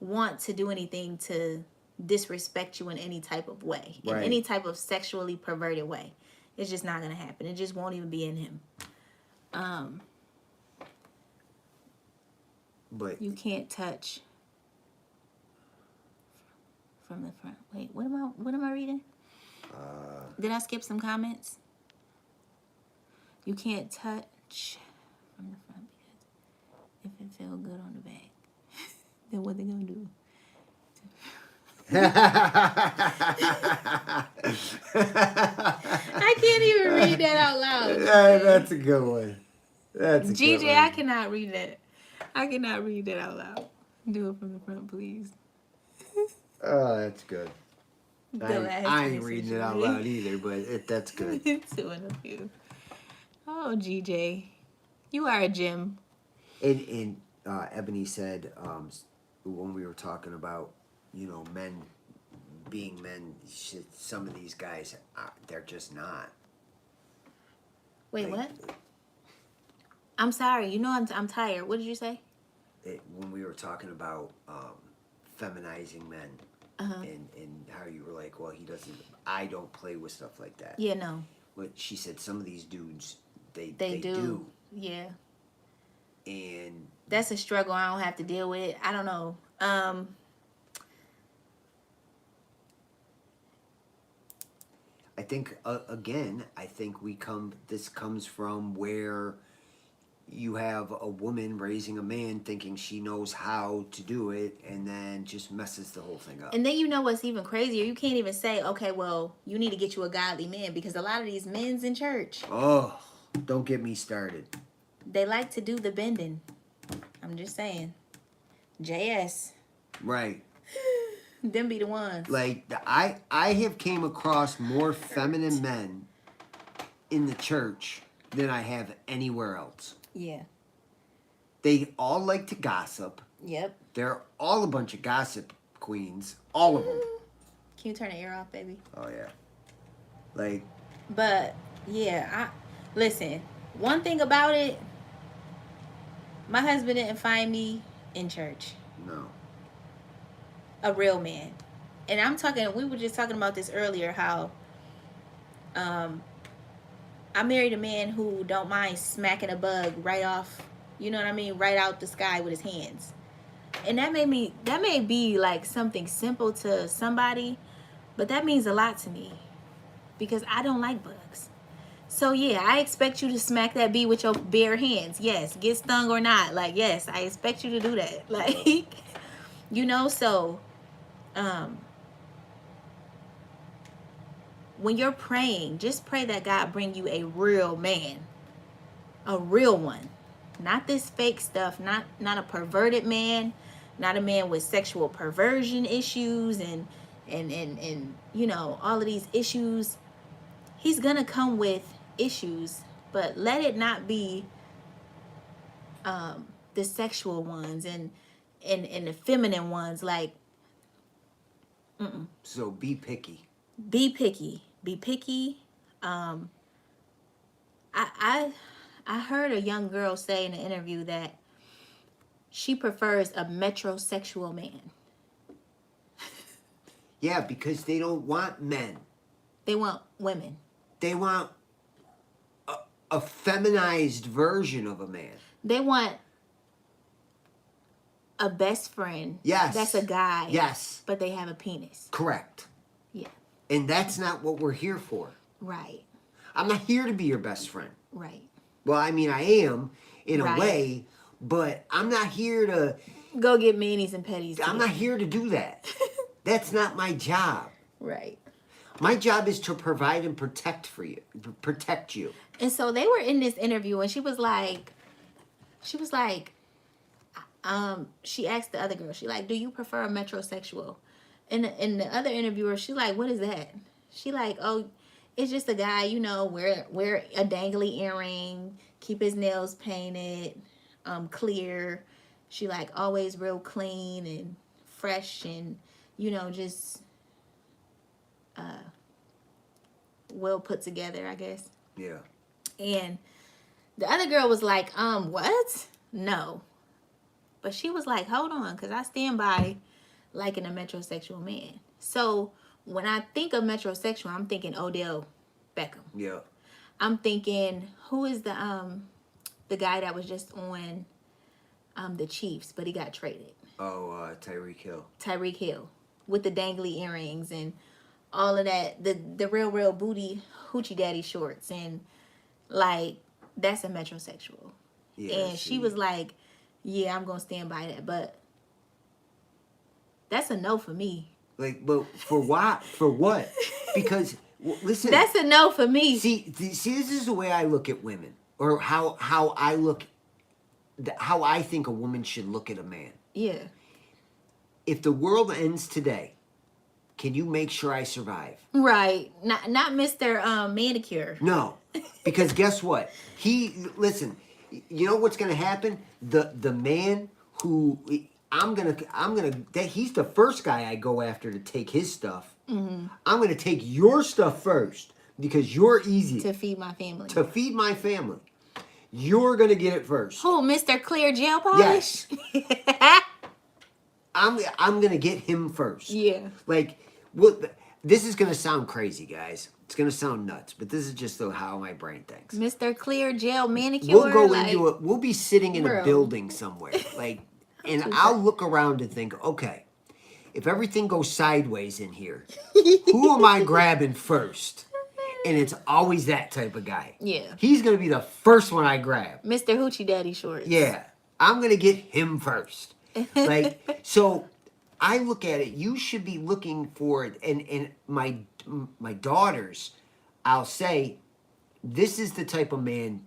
want to do anything to disrespect you in any type of way, in any type of sexually perverted way. It's just not gonna happen. It just won't even be in him. But you can't touch from the front. Wait, what am I reading? Did I skip some comments? You can't touch from the front because if it feels good on the back, then what they gonna do? I can't even read that out loud. That's a good one. That's a GJ, good one. I cannot read that. I cannot read that out loud. Do it from the front, please. Oh, that's good. I ain't message reading you it out read. loud either, but that's good. Two of you. Oh, GJ, you are a gem. And Ebony said when we were talking about men being men, some of these guys they're just not. Wait, what? I'm sorry. I'm tired. What did you say? When we were talking about feminizing men, and how you were like, well, he doesn't. I don't play with stuff like that. Yeah, no. But she said some of these dudes, they do. Yeah. And that's a struggle I don't have to deal with. I don't know. I think again, this comes from where you have a woman raising a man thinking she knows how to do it and then just messes the whole thing up. And then what's even crazier? You can't even say, okay, well, you need to get you a godly man, because a lot of these men's in church. Oh, don't get me started. They like to do the bending. I'm just saying. JS. Right. Them be the ones. Like, I have came across more feminine men in the church than I have anywhere else. Yeah. They all like to gossip. Yep. They're all a bunch of gossip queens. All of them. Can you turn the air off, baby? Oh, yeah. Like. But, yeah, listen, one thing about it, my husband didn't find me in church. No. A real man. And we were just talking about this earlier, how I married a man who don't mind smacking a bug right off, you know what I mean, right out the sky with his hands. And that may be like something simple to somebody, but that means a lot to me because I don't like bugs. So yeah, I expect you to smack that bee with your bare hands. Yes, get stung or not. Like, yes, I expect you to do that. Like, so when you're praying, just pray that God bring you a real man. A real one. Not this fake stuff, not a perverted man, not a man with sexual perversion issues and you know, all of these issues. He's gonna come with issues, but let it not be the sexual ones and the feminine ones. Like, So be picky. be picky. Be picky. I heard a young girl say in an interview that she prefers a metrosexual man. Yeah, because they don't want men. They want women. They want a feminized version of a man. They want a best friend. Yes. That's a guy. Yes. But they have a penis. Correct. Yeah. And that's not what we're here for. Right. I'm not here to be your best friend. Right. Well, I mean, I am in a Right. way, but I'm not here to. Go get manis and petties. I'm not here to do that. That's not my job. Right. My job is to provide and protect for you, protect you. And so they were in this interview, and she was like, she asked the other girl, she like, do you prefer a metrosexual? And the other interviewer, she like, what is that? She like, oh, it's just a guy, you know, wear a dangly earring, keep his nails painted, clear. She like always real clean and fresh and, you know, just well put together, I guess. Yeah. And the other girl was like, what? No. But she was like, hold on, because I stand by liking a metrosexual man. So when I think of metrosexual, I'm thinking Odell Beckham. Yeah. I'm thinking, who is the guy that was just on the Chiefs, but he got traded? Oh, Tyreek Hill. Tyreek Hill with the dangly earrings and all of that, the real booty hoochie daddy shorts, and like that's a metrosexual. Yeah, And she was like, yeah, I'm gonna stand by that, but that's a no for me. like, but for what? For what? Because listen, That's a no for me. see, this is the way I look at women, or how I look, how I think a woman should look at a man. Yeah. If the world ends today, can you make sure I survive? Right. Not Mr. Manicure. No, because guess what? Listen. You know what's gonna happen? The man who I'm gonna he's the first guy I go after to take his stuff. Mm-hmm. I'm gonna take your stuff first because you're easy To feed my family. to feed my family. You're gonna get it first. Who, Mr. Clear Gel Polish? Yes. I'm gonna get him first. Yeah. Like, what? This is gonna sound crazy, guys. It's gonna sound nuts, but this is just how my brain thinks. Mr. Clear Gel Manicure. We'll go into it. We'll be sitting in bro. a building somewhere, like, and I'll look around and think, okay, if everything goes sideways in here, who am I grabbing first? And it's always that type of guy. Yeah. He's gonna be the first one I grab. Mr. Hoochie Daddy Shorts. Yeah, I'm gonna get him first. Like, so I look at it. You should be looking for it, and my daughters, I'll say, this is the type of man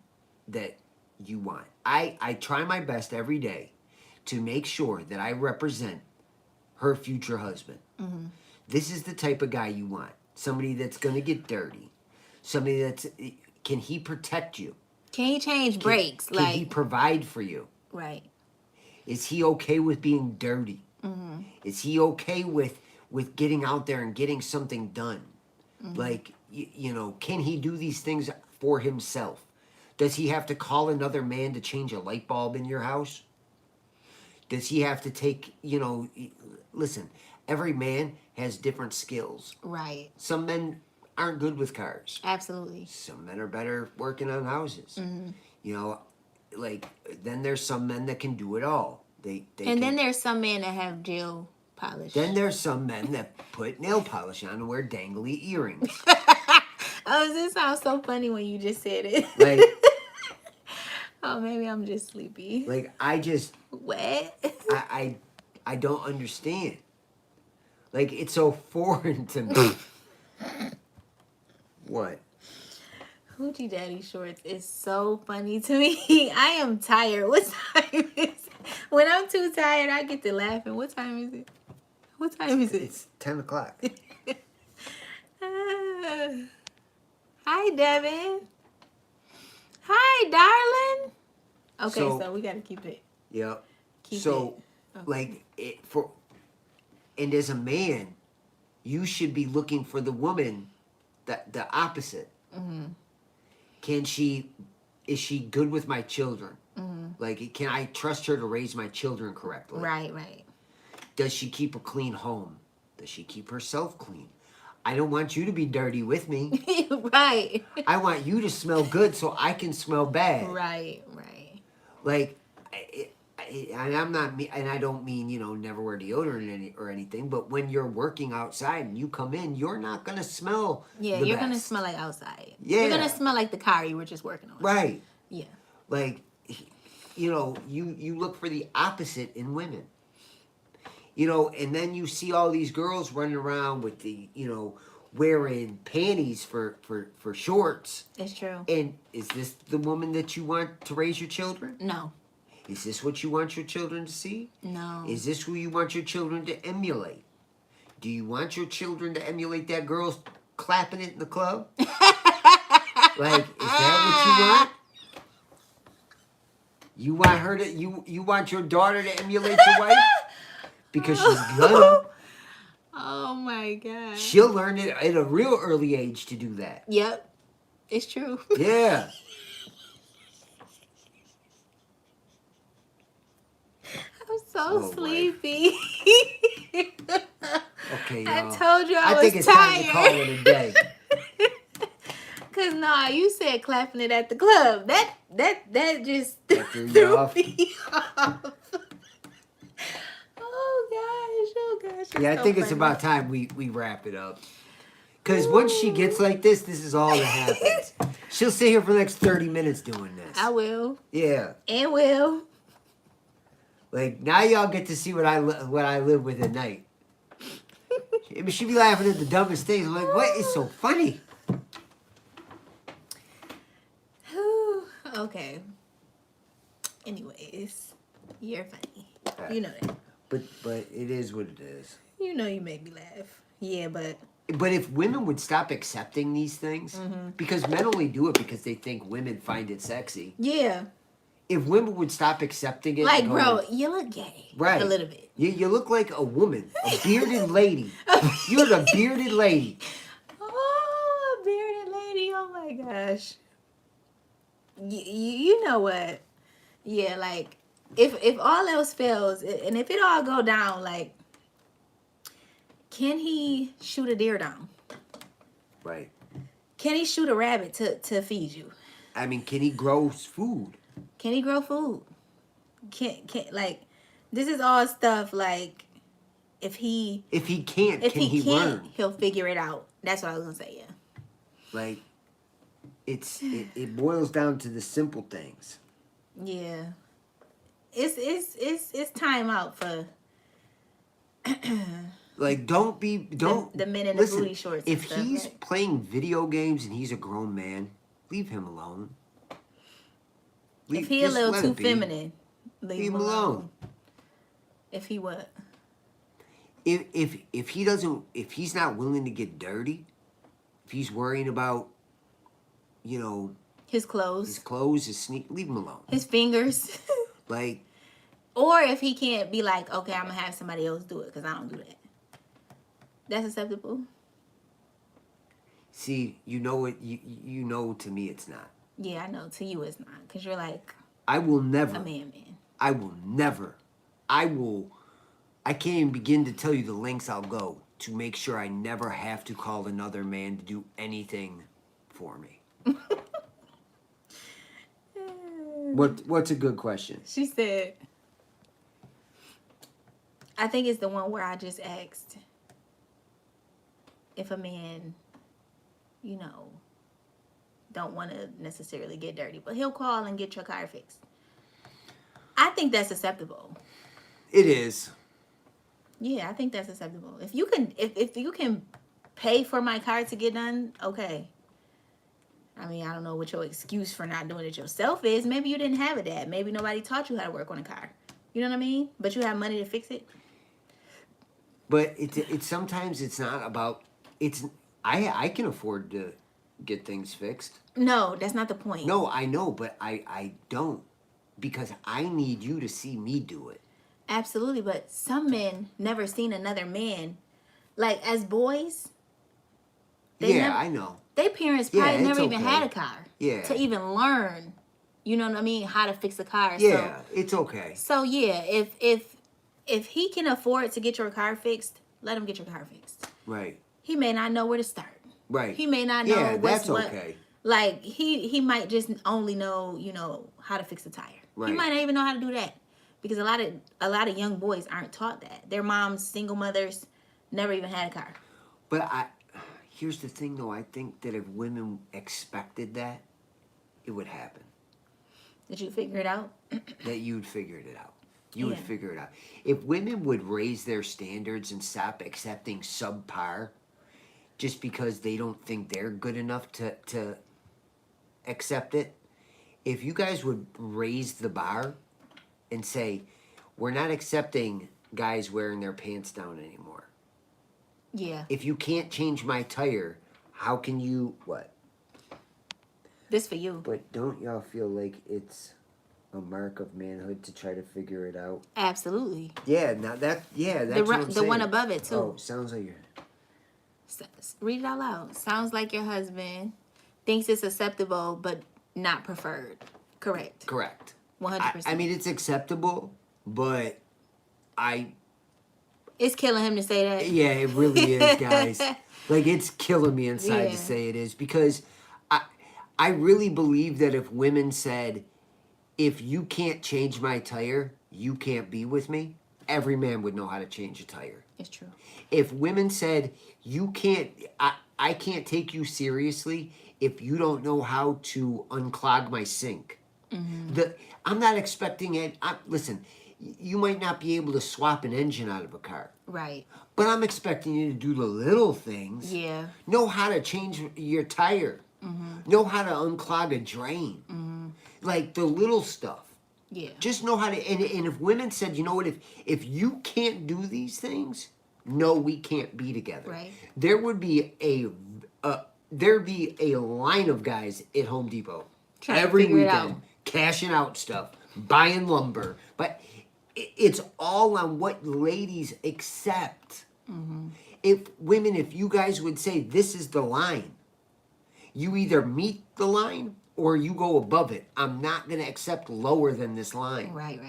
that you want. I try my best every day to make sure that I represent her future husband. Mm-hmm. This is the type of guy you want. Somebody that's gonna get dirty. Somebody can he protect you? Can he change brakes? Can he provide for you? Right. Is he okay with being dirty? Mm-hmm. Is he okay with getting out there and getting something done? Mm-hmm. Like, you know, can he do these things for himself? Does he have to call another man to change a light bulb in your house? Does he have to take, you know, listen, every man has different skills. Right. Some men aren't good with cars. Absolutely. Some men are better working on houses. Mm-hmm. You know, like, then there's some men that can do it all. Then there's some men that have gel polish. Then there's some men that put nail polish on and wear dangly earrings. Oh, this sounds so funny when you just said it. Like, oh, maybe I'm just sleepy. like I just What? I don't understand. Like, it's so foreign to me. What? Hoochie Daddy Shorts is so funny to me. I am tired. What time is it? When I'm too tired, I get to laughing. What time is it? What time is it? It's 10 o'clock. Hi, Devin. Hi, darling. Okay, So- so we gotta keep it. Yep. Keep So, it. Okay. like, and as a man, you should be looking for the woman, the opposite. Mm-hmm. Is she good with my children? Mm-hmm. Like, can I trust her to raise my children correctly? Right, right. Does she keep a clean home? Does she keep herself clean? I don't want you to be dirty with me. Right. I want you to smell good so I can smell bad. Right, right. Like, and I'm not, and I don't mean, never wear deodorant or anything, but when you're working outside and you come in, you're not going to smell Yeah, the you're best. gonna smell like outside. Yeah. You're gonna smell like the car you were just working on. Right. Yeah. Like, you look for the opposite in women. And then you see all these girls running around with the, wearing panties for shorts. It's true. And is this the woman that you want to raise your children? No. Is this what you want your children to see? No. Is this who you want your children to emulate? Do you want your children to emulate that girl clapping it in the club? Like, is that what you want? You want her to you want your daughter to emulate your wife? Because she's gonna. Oh my God. She'll learn it at a real early age to do that. Yep. It's true. Yeah. I'm so Oh, sleepy. Okay, y'all. I told you I was think it's tired. time to call it a day. Cause nah, you said clapping it at the club. That just That threw you threw off? me off. Oh gosh. Yeah, I so think it's funny. about time we wrap it up. Because once she gets like this is all that happens. She'll sit here for the next 30 minutes doing this. I will. Yeah. And will. Like, now y'all get to see what I live with at night. She'd be laughing at the dumbest things. I'm like, what is so funny? Okay. Anyways, you're funny. You know that. But it is what it is. You know you make me laugh. Yeah, but But if women would stop accepting these things, because men only do it because they think women find it sexy. yeah. If women would stop accepting it, Like, and bro, going, you look gay. right, A little bit. You look like a woman, a bearded lady. You're the bearded lady. Oh, a bearded lady. Oh my gosh. You know what? Yeah, like if all else fails, and if it all go down, like, can he shoot a deer down? Right. Can he shoot a rabbit to feed you? I mean, can he grow food? Can he grow food? Can like, this is all stuff like, if he can't, can he learn? he'll figure it out. That's what I was gonna say. Yeah. Like, it boils down to the simple things. Yeah. It's time out for Like, don't the men in the listen, booty shorts. and If stuff, he's right? playing video games and he's a grown man, leave him alone. If he a just little let too it be. feminine, leave him alone. If he what? If he's not willing to get dirty, if he's worrying about, His clothes, his clothes, his sneak, leave him alone. his fingers. Like, Or if he can't be like, okay, I'm gonna have somebody else do it because I don't do that. That's acceptable. see, you know it. You know, to me, it's not. Yeah, I know. To you, it's not, because you're like I will a never. man. I will never. I can't even begin to tell you the lengths I'll go to make sure I never have to call another man to do anything for me. What's a good question? She said, I think it's the one where I just asked if a man, don't want to necessarily get dirty, but he'll call and get your car fixed. I think that's acceptable. It is. Yeah, I think that's acceptable. If you can pay for my car to get done, okay. I mean, I don't know what your excuse for not doing it yourself is. Maybe you didn't have a dad. Maybe nobody taught you how to work on a car. You know what I mean? But you have money to fix it. But it's sometimes it's not about it's. I can afford to get things fixed. No, that's not the point. No, I know, but I don't because I need you to see me do it. Absolutely, but some men never seen another man. Like as boys, they Yeah, never. I know. Their parents Yeah, probably it's never even okay. had a car. Yeah. To even learn, you know what I mean, how to fix a car. Yeah, it's okay. So yeah, if he can afford to get your car fixed, let him get your car fixed. Right. He may not know where to start. Right. He may not Yeah, know that's what. okay. Like he might just only know, you know, how to fix a tire. Right. He might not even know how to do that. Because a lot of young boys aren't taught that. Their moms, single mothers, never even had a car. But here's the thing though, I think that if women expected that, it would happen. Did you figure it out? That you'd figure it out. You would Yeah. figure it out. If women would raise their standards and stop accepting subpar just because they don't think they're good enough to accept it, if you guys would raise the bar and say, we're not accepting guys wearing their pants down anymore. Yeah. If you can't change my tire, how can you what? This for you. But don't y'all feel like it's a mark of manhood to try to figure it out? Absolutely. Yeah, now that's what I'm The one saying. above it too. Oh, sounds like you're Read it out loud. Sounds like your husband thinks it's acceptable but not preferred. Correct. correct. 100%. I mean, it's acceptable, but It's killing him to say that. yeah, it really is, guys. Like, it's killing me inside Yeah. to say it is because I really believe that if women said, if you can't change my tire, you can't be with me, every man would know how to change a tire. It's true. If women said, you can't, I can't take you seriously if you don't know how to unclog my sink. I'm not expecting it. Listen, you might not be able to swap an engine out of a car, Right. but I'm expecting you to do the little things. Yeah. Know how to change your tire. Know how to unclog a drain. Like the little stuff. Yeah. Just know how to. And if women said, you know what, if you can't do these things, no, we can't be together. Right. There would be there'd be a line of guys at Home Depot Trying to every figure it weekend out. cashing out stuff, buying lumber, but it's all on what ladies accept. If you guys would say this is the line, you either meet the line or you go above it. I'm not going to accept lower than this line. Right.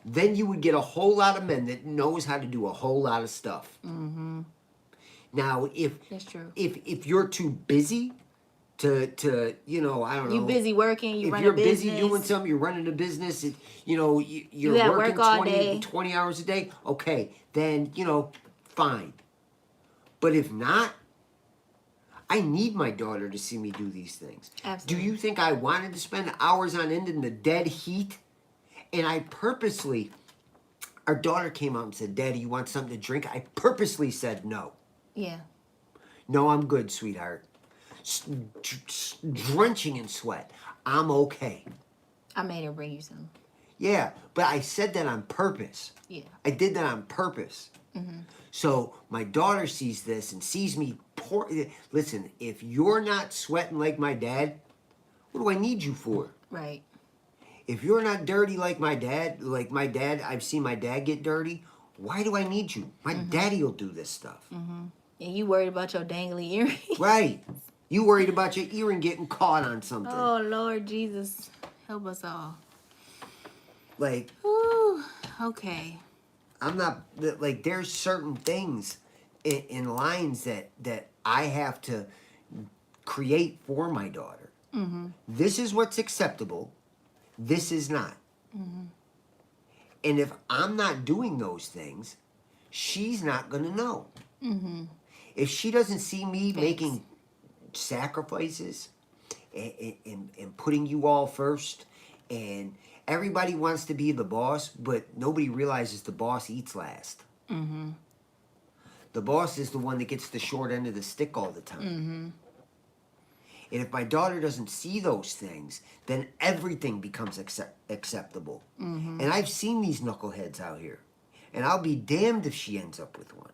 Then you would get a whole lot of men that knows how to do a whole lot of stuff. Now, That's true. if you're too busy to I don't know. You busy working, you If run you're a business. busy doing something, you're running a business, you're at working work all 20, day. 20 hours a day, okay, then, fine. But if not, I need my daughter to see me do these things. Absolutely. Do you think I wanted to spend hours on end in the dead heat? And I purposely, our daughter came out and said, Daddy, you want something to drink? I purposely said no. Yeah. No, I'm good, sweetheart. Drenching in sweat. I'm okay. I made her bring you some. Yeah, but I said that on purpose. Yeah. I did that on purpose. So my daughter sees this and sees me pour. Listen, if you're not sweating like my dad, what do I need you for? Right. If you're not dirty like my dad, I've seen my dad get dirty. Why do I need you? My daddy will do this stuff. And you worried about your dangly earring. Right. You worried about your earring getting caught on something. Oh, Lord Jesus. Help us all. Like, Whew. Okay. I'm not, like, there's certain things in lines that I have to create for my daughter. This is what's acceptable. This is not. And if I'm not doing those things, she's not going to know. If she doesn't see me making sacrifices and putting you all first, and everybody wants to be the boss, but nobody realizes the boss eats last. The boss is the one that gets the short end of the stick all the time. And if my daughter doesn't see those things, then everything becomes acceptable. And I've seen these knuckleheads out here. And I'll be damned if she ends up with one.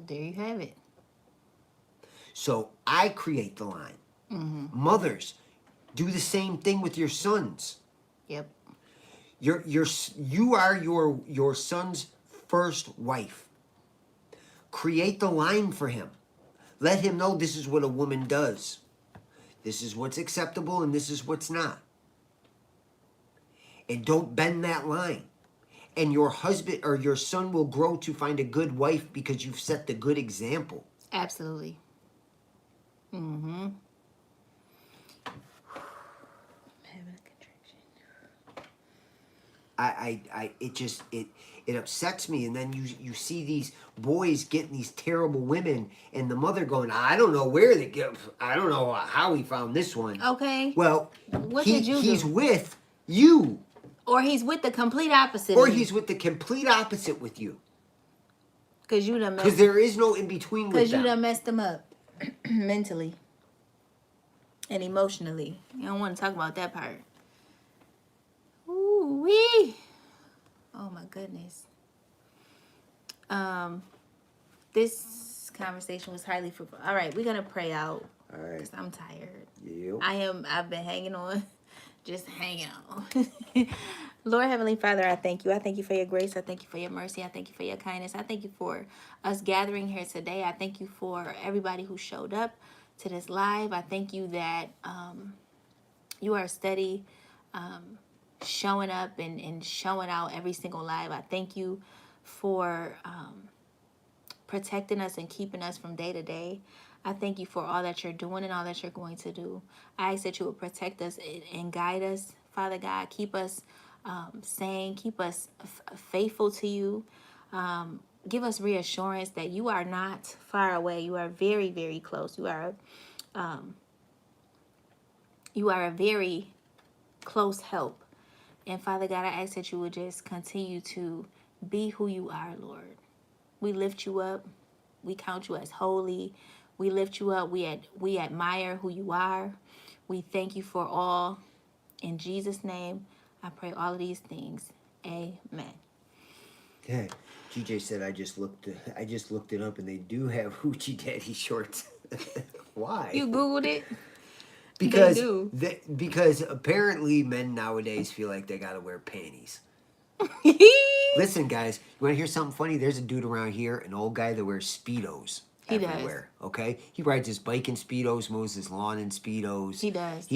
There you have it. So I create the line. Mothers, do the same thing with your sons. Yep. You are your son's first wife. Create the line for him. Let him know this is what a woman does. This is what's acceptable and this is what's not. And don't bend that line. And your husband or your son will grow to find a good wife because you've set the good example. Absolutely. Mm-hmm. Having a contraction. It upsets me, and then you see these boys getting these terrible women, and the mother going, I don't know where they get, I don't know how he found this one. Okay. Well, What did you he's do? with you. Or he's with the complete opposite. Or he's with the complete opposite with you. Because you done Because there is no in between with them. Because you done messed them up mentally and emotionally. You don't want to talk about that part. Ooh wee. Oh my goodness. This conversation was highly fruitful. All right, we're gonna pray out. All right. 'Cause I'm tired. You. I've been hanging on. Just hanging on. Lord Heavenly Father, I thank you. I thank you for your grace. I thank you for your mercy. I thank you for your kindness. I thank you for us gathering here today. I thank you for everybody who showed up to this live. I thank you that you are steady showing up and showing out every single live. I thank you for protecting us and keeping us from day to day. I thank you for all that you're doing and all that you're going to do. I ask that you will protect us and guide us, Father God. Keep us sane. Keep us faithful to you. Give us reassurance that you are not far away. You are very, very close. You are a very close help. And Father God, I ask that you would just continue to be who you are, Lord. We lift you up. We count you as holy. We lift you up. We admire who you are. We thank you for all. In Jesus' name, I pray all of these things. Amen. Yeah. GJ said I just looked it up, and they do have hoochie daddy shorts. Why? You Googled it? Because They do. Because apparently men nowadays feel like they gotta wear panties. Listen, guys, you wanna hear something funny? There's a dude around here, an old guy that wears Speedos He everywhere. Okay? He rides his bike in Speedos, mows his lawn in Speedos. He does.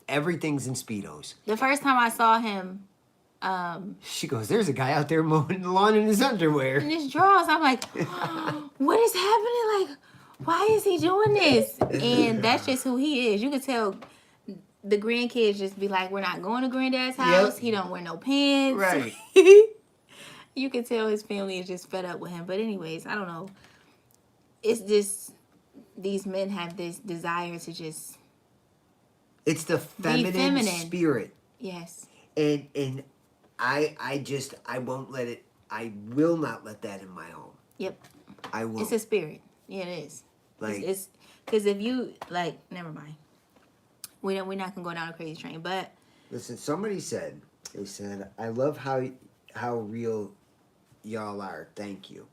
Everything's in Speedos. The first time I saw him She goes, there's a guy out there mowing the lawn in his underwear. in his drawers, I'm like, what is happening? Like, why is he doing this? And that's just who he is. You could tell the grandkids just be like, we're not going to granddad's house. Yep. He don't wear no pants. Right. You can tell his family is just fed up with him. But anyways, I don't know. It's just these men have this desire to just It's the feminine spirit. Yes. And I won't let it, I will not let that in my home. Yep. I won't. It's a spirit. Yeah, it is. Like, It's because if you like, never mind. We're not gonna go down a crazy train, but listen, somebody said, they said, I love how real y'all are. Thank you.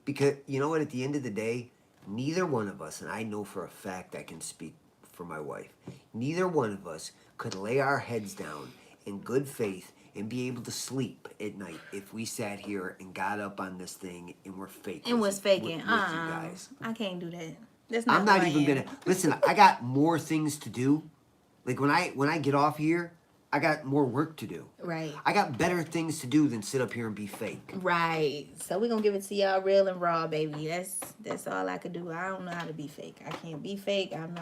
Because you know what, at the end of the day, neither one of us, and I know for a fact I can speak for my wife, neither one of us could lay our heads down in good faith and be able to sleep at night if we sat here and got up on this thing and were faking. it was faking. With you guys. I can't do that. That's not I'm not who I even am. gonna listen. I got more things to do. Like when I get off here, I got more work to do. Right. I got better things to do than sit up here and be fake. Right. So we're gonna give it to y'all real and raw, baby. That's all I could do. I don't know how to be fake. I can't be fake. I'm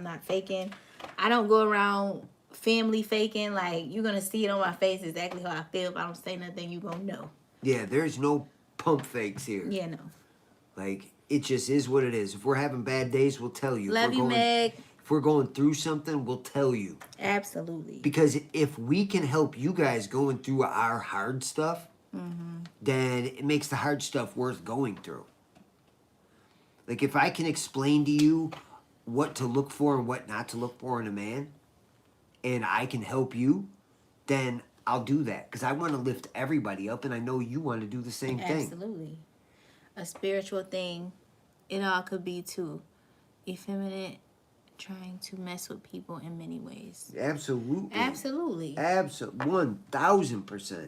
not faking. I don't go around family faking. Like, you're gonna see it on my face exactly how I feel. If I don't say nothing, you gonna know. Yeah, there's no pump fakes here. Yeah, no. Like, it just is what it is. If we're having bad days, we'll tell you. Love you, Meg. If we're going through something, we'll tell you. Absolutely. Because if we can help you guys going through our hard stuff, then it makes the hard stuff worth going through. Like, if I can explain to you what to look for and what not to look for in a man, and I can help you, then I'll do that. Because I want to lift everybody up, and I know you want to do the same thing. Absolutely. A spiritual thing. It all could be too. Effeminate, trying to mess with people in many ways. Absolutely. Absolutely. 1000%.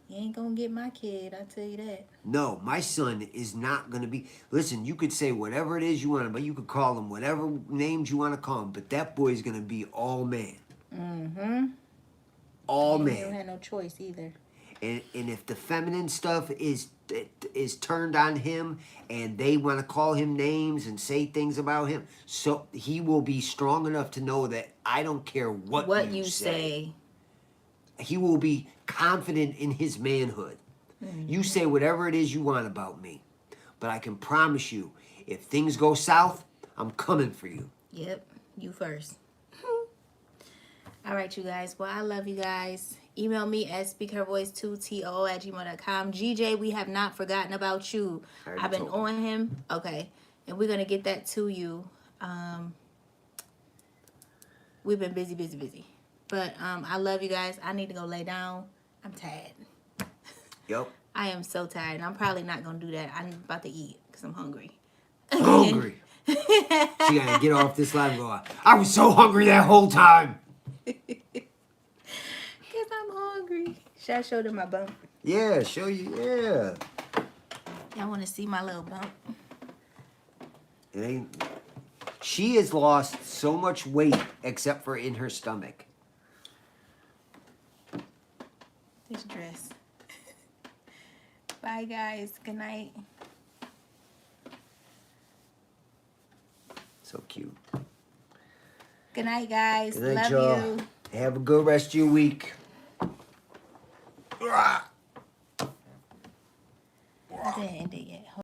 You ain't gonna get my kid, I tell you that. No, my son is not going to be. Listen, you could say whatever it is you want, but you could call him whatever names you want to call him, but that boy's going to be all man. Mm-hmm. All You man. don't have no choice either. And if the feminine stuff is turned on him and they want to call him names and say things about him, so he will be strong enough to know that I don't care what you say. He will be confident in his manhood. Mm-hmm. You say whatever it is you want about me, but I can promise you, if things go south, I'm coming for you. Yep, you first. All right, you guys. Well, I love you guys. Email me at speakhervoice2too@gmail.com. GJ, we have not forgotten about you. I've been on him. Okay. And we're going to get that to you. We've been busy. But I love you guys. I need to go lay down. I'm tired. Yep. I am so tired. And I'm probably not going to do that. I'm about to eat because I'm hungry. Hungry. She got to get off this live and go, I was so hungry that whole time. Because I'm hungry. Should I show them my bump? Yeah, show you. Yeah. Y'all want to see my little bump? It ain't. She has lost so much weight except for in her stomach. This dress. Bye, guys. Good night. So cute. Good night, guys. Good night, love y'all. you. Have a good rest of your week. I didn't end it yet.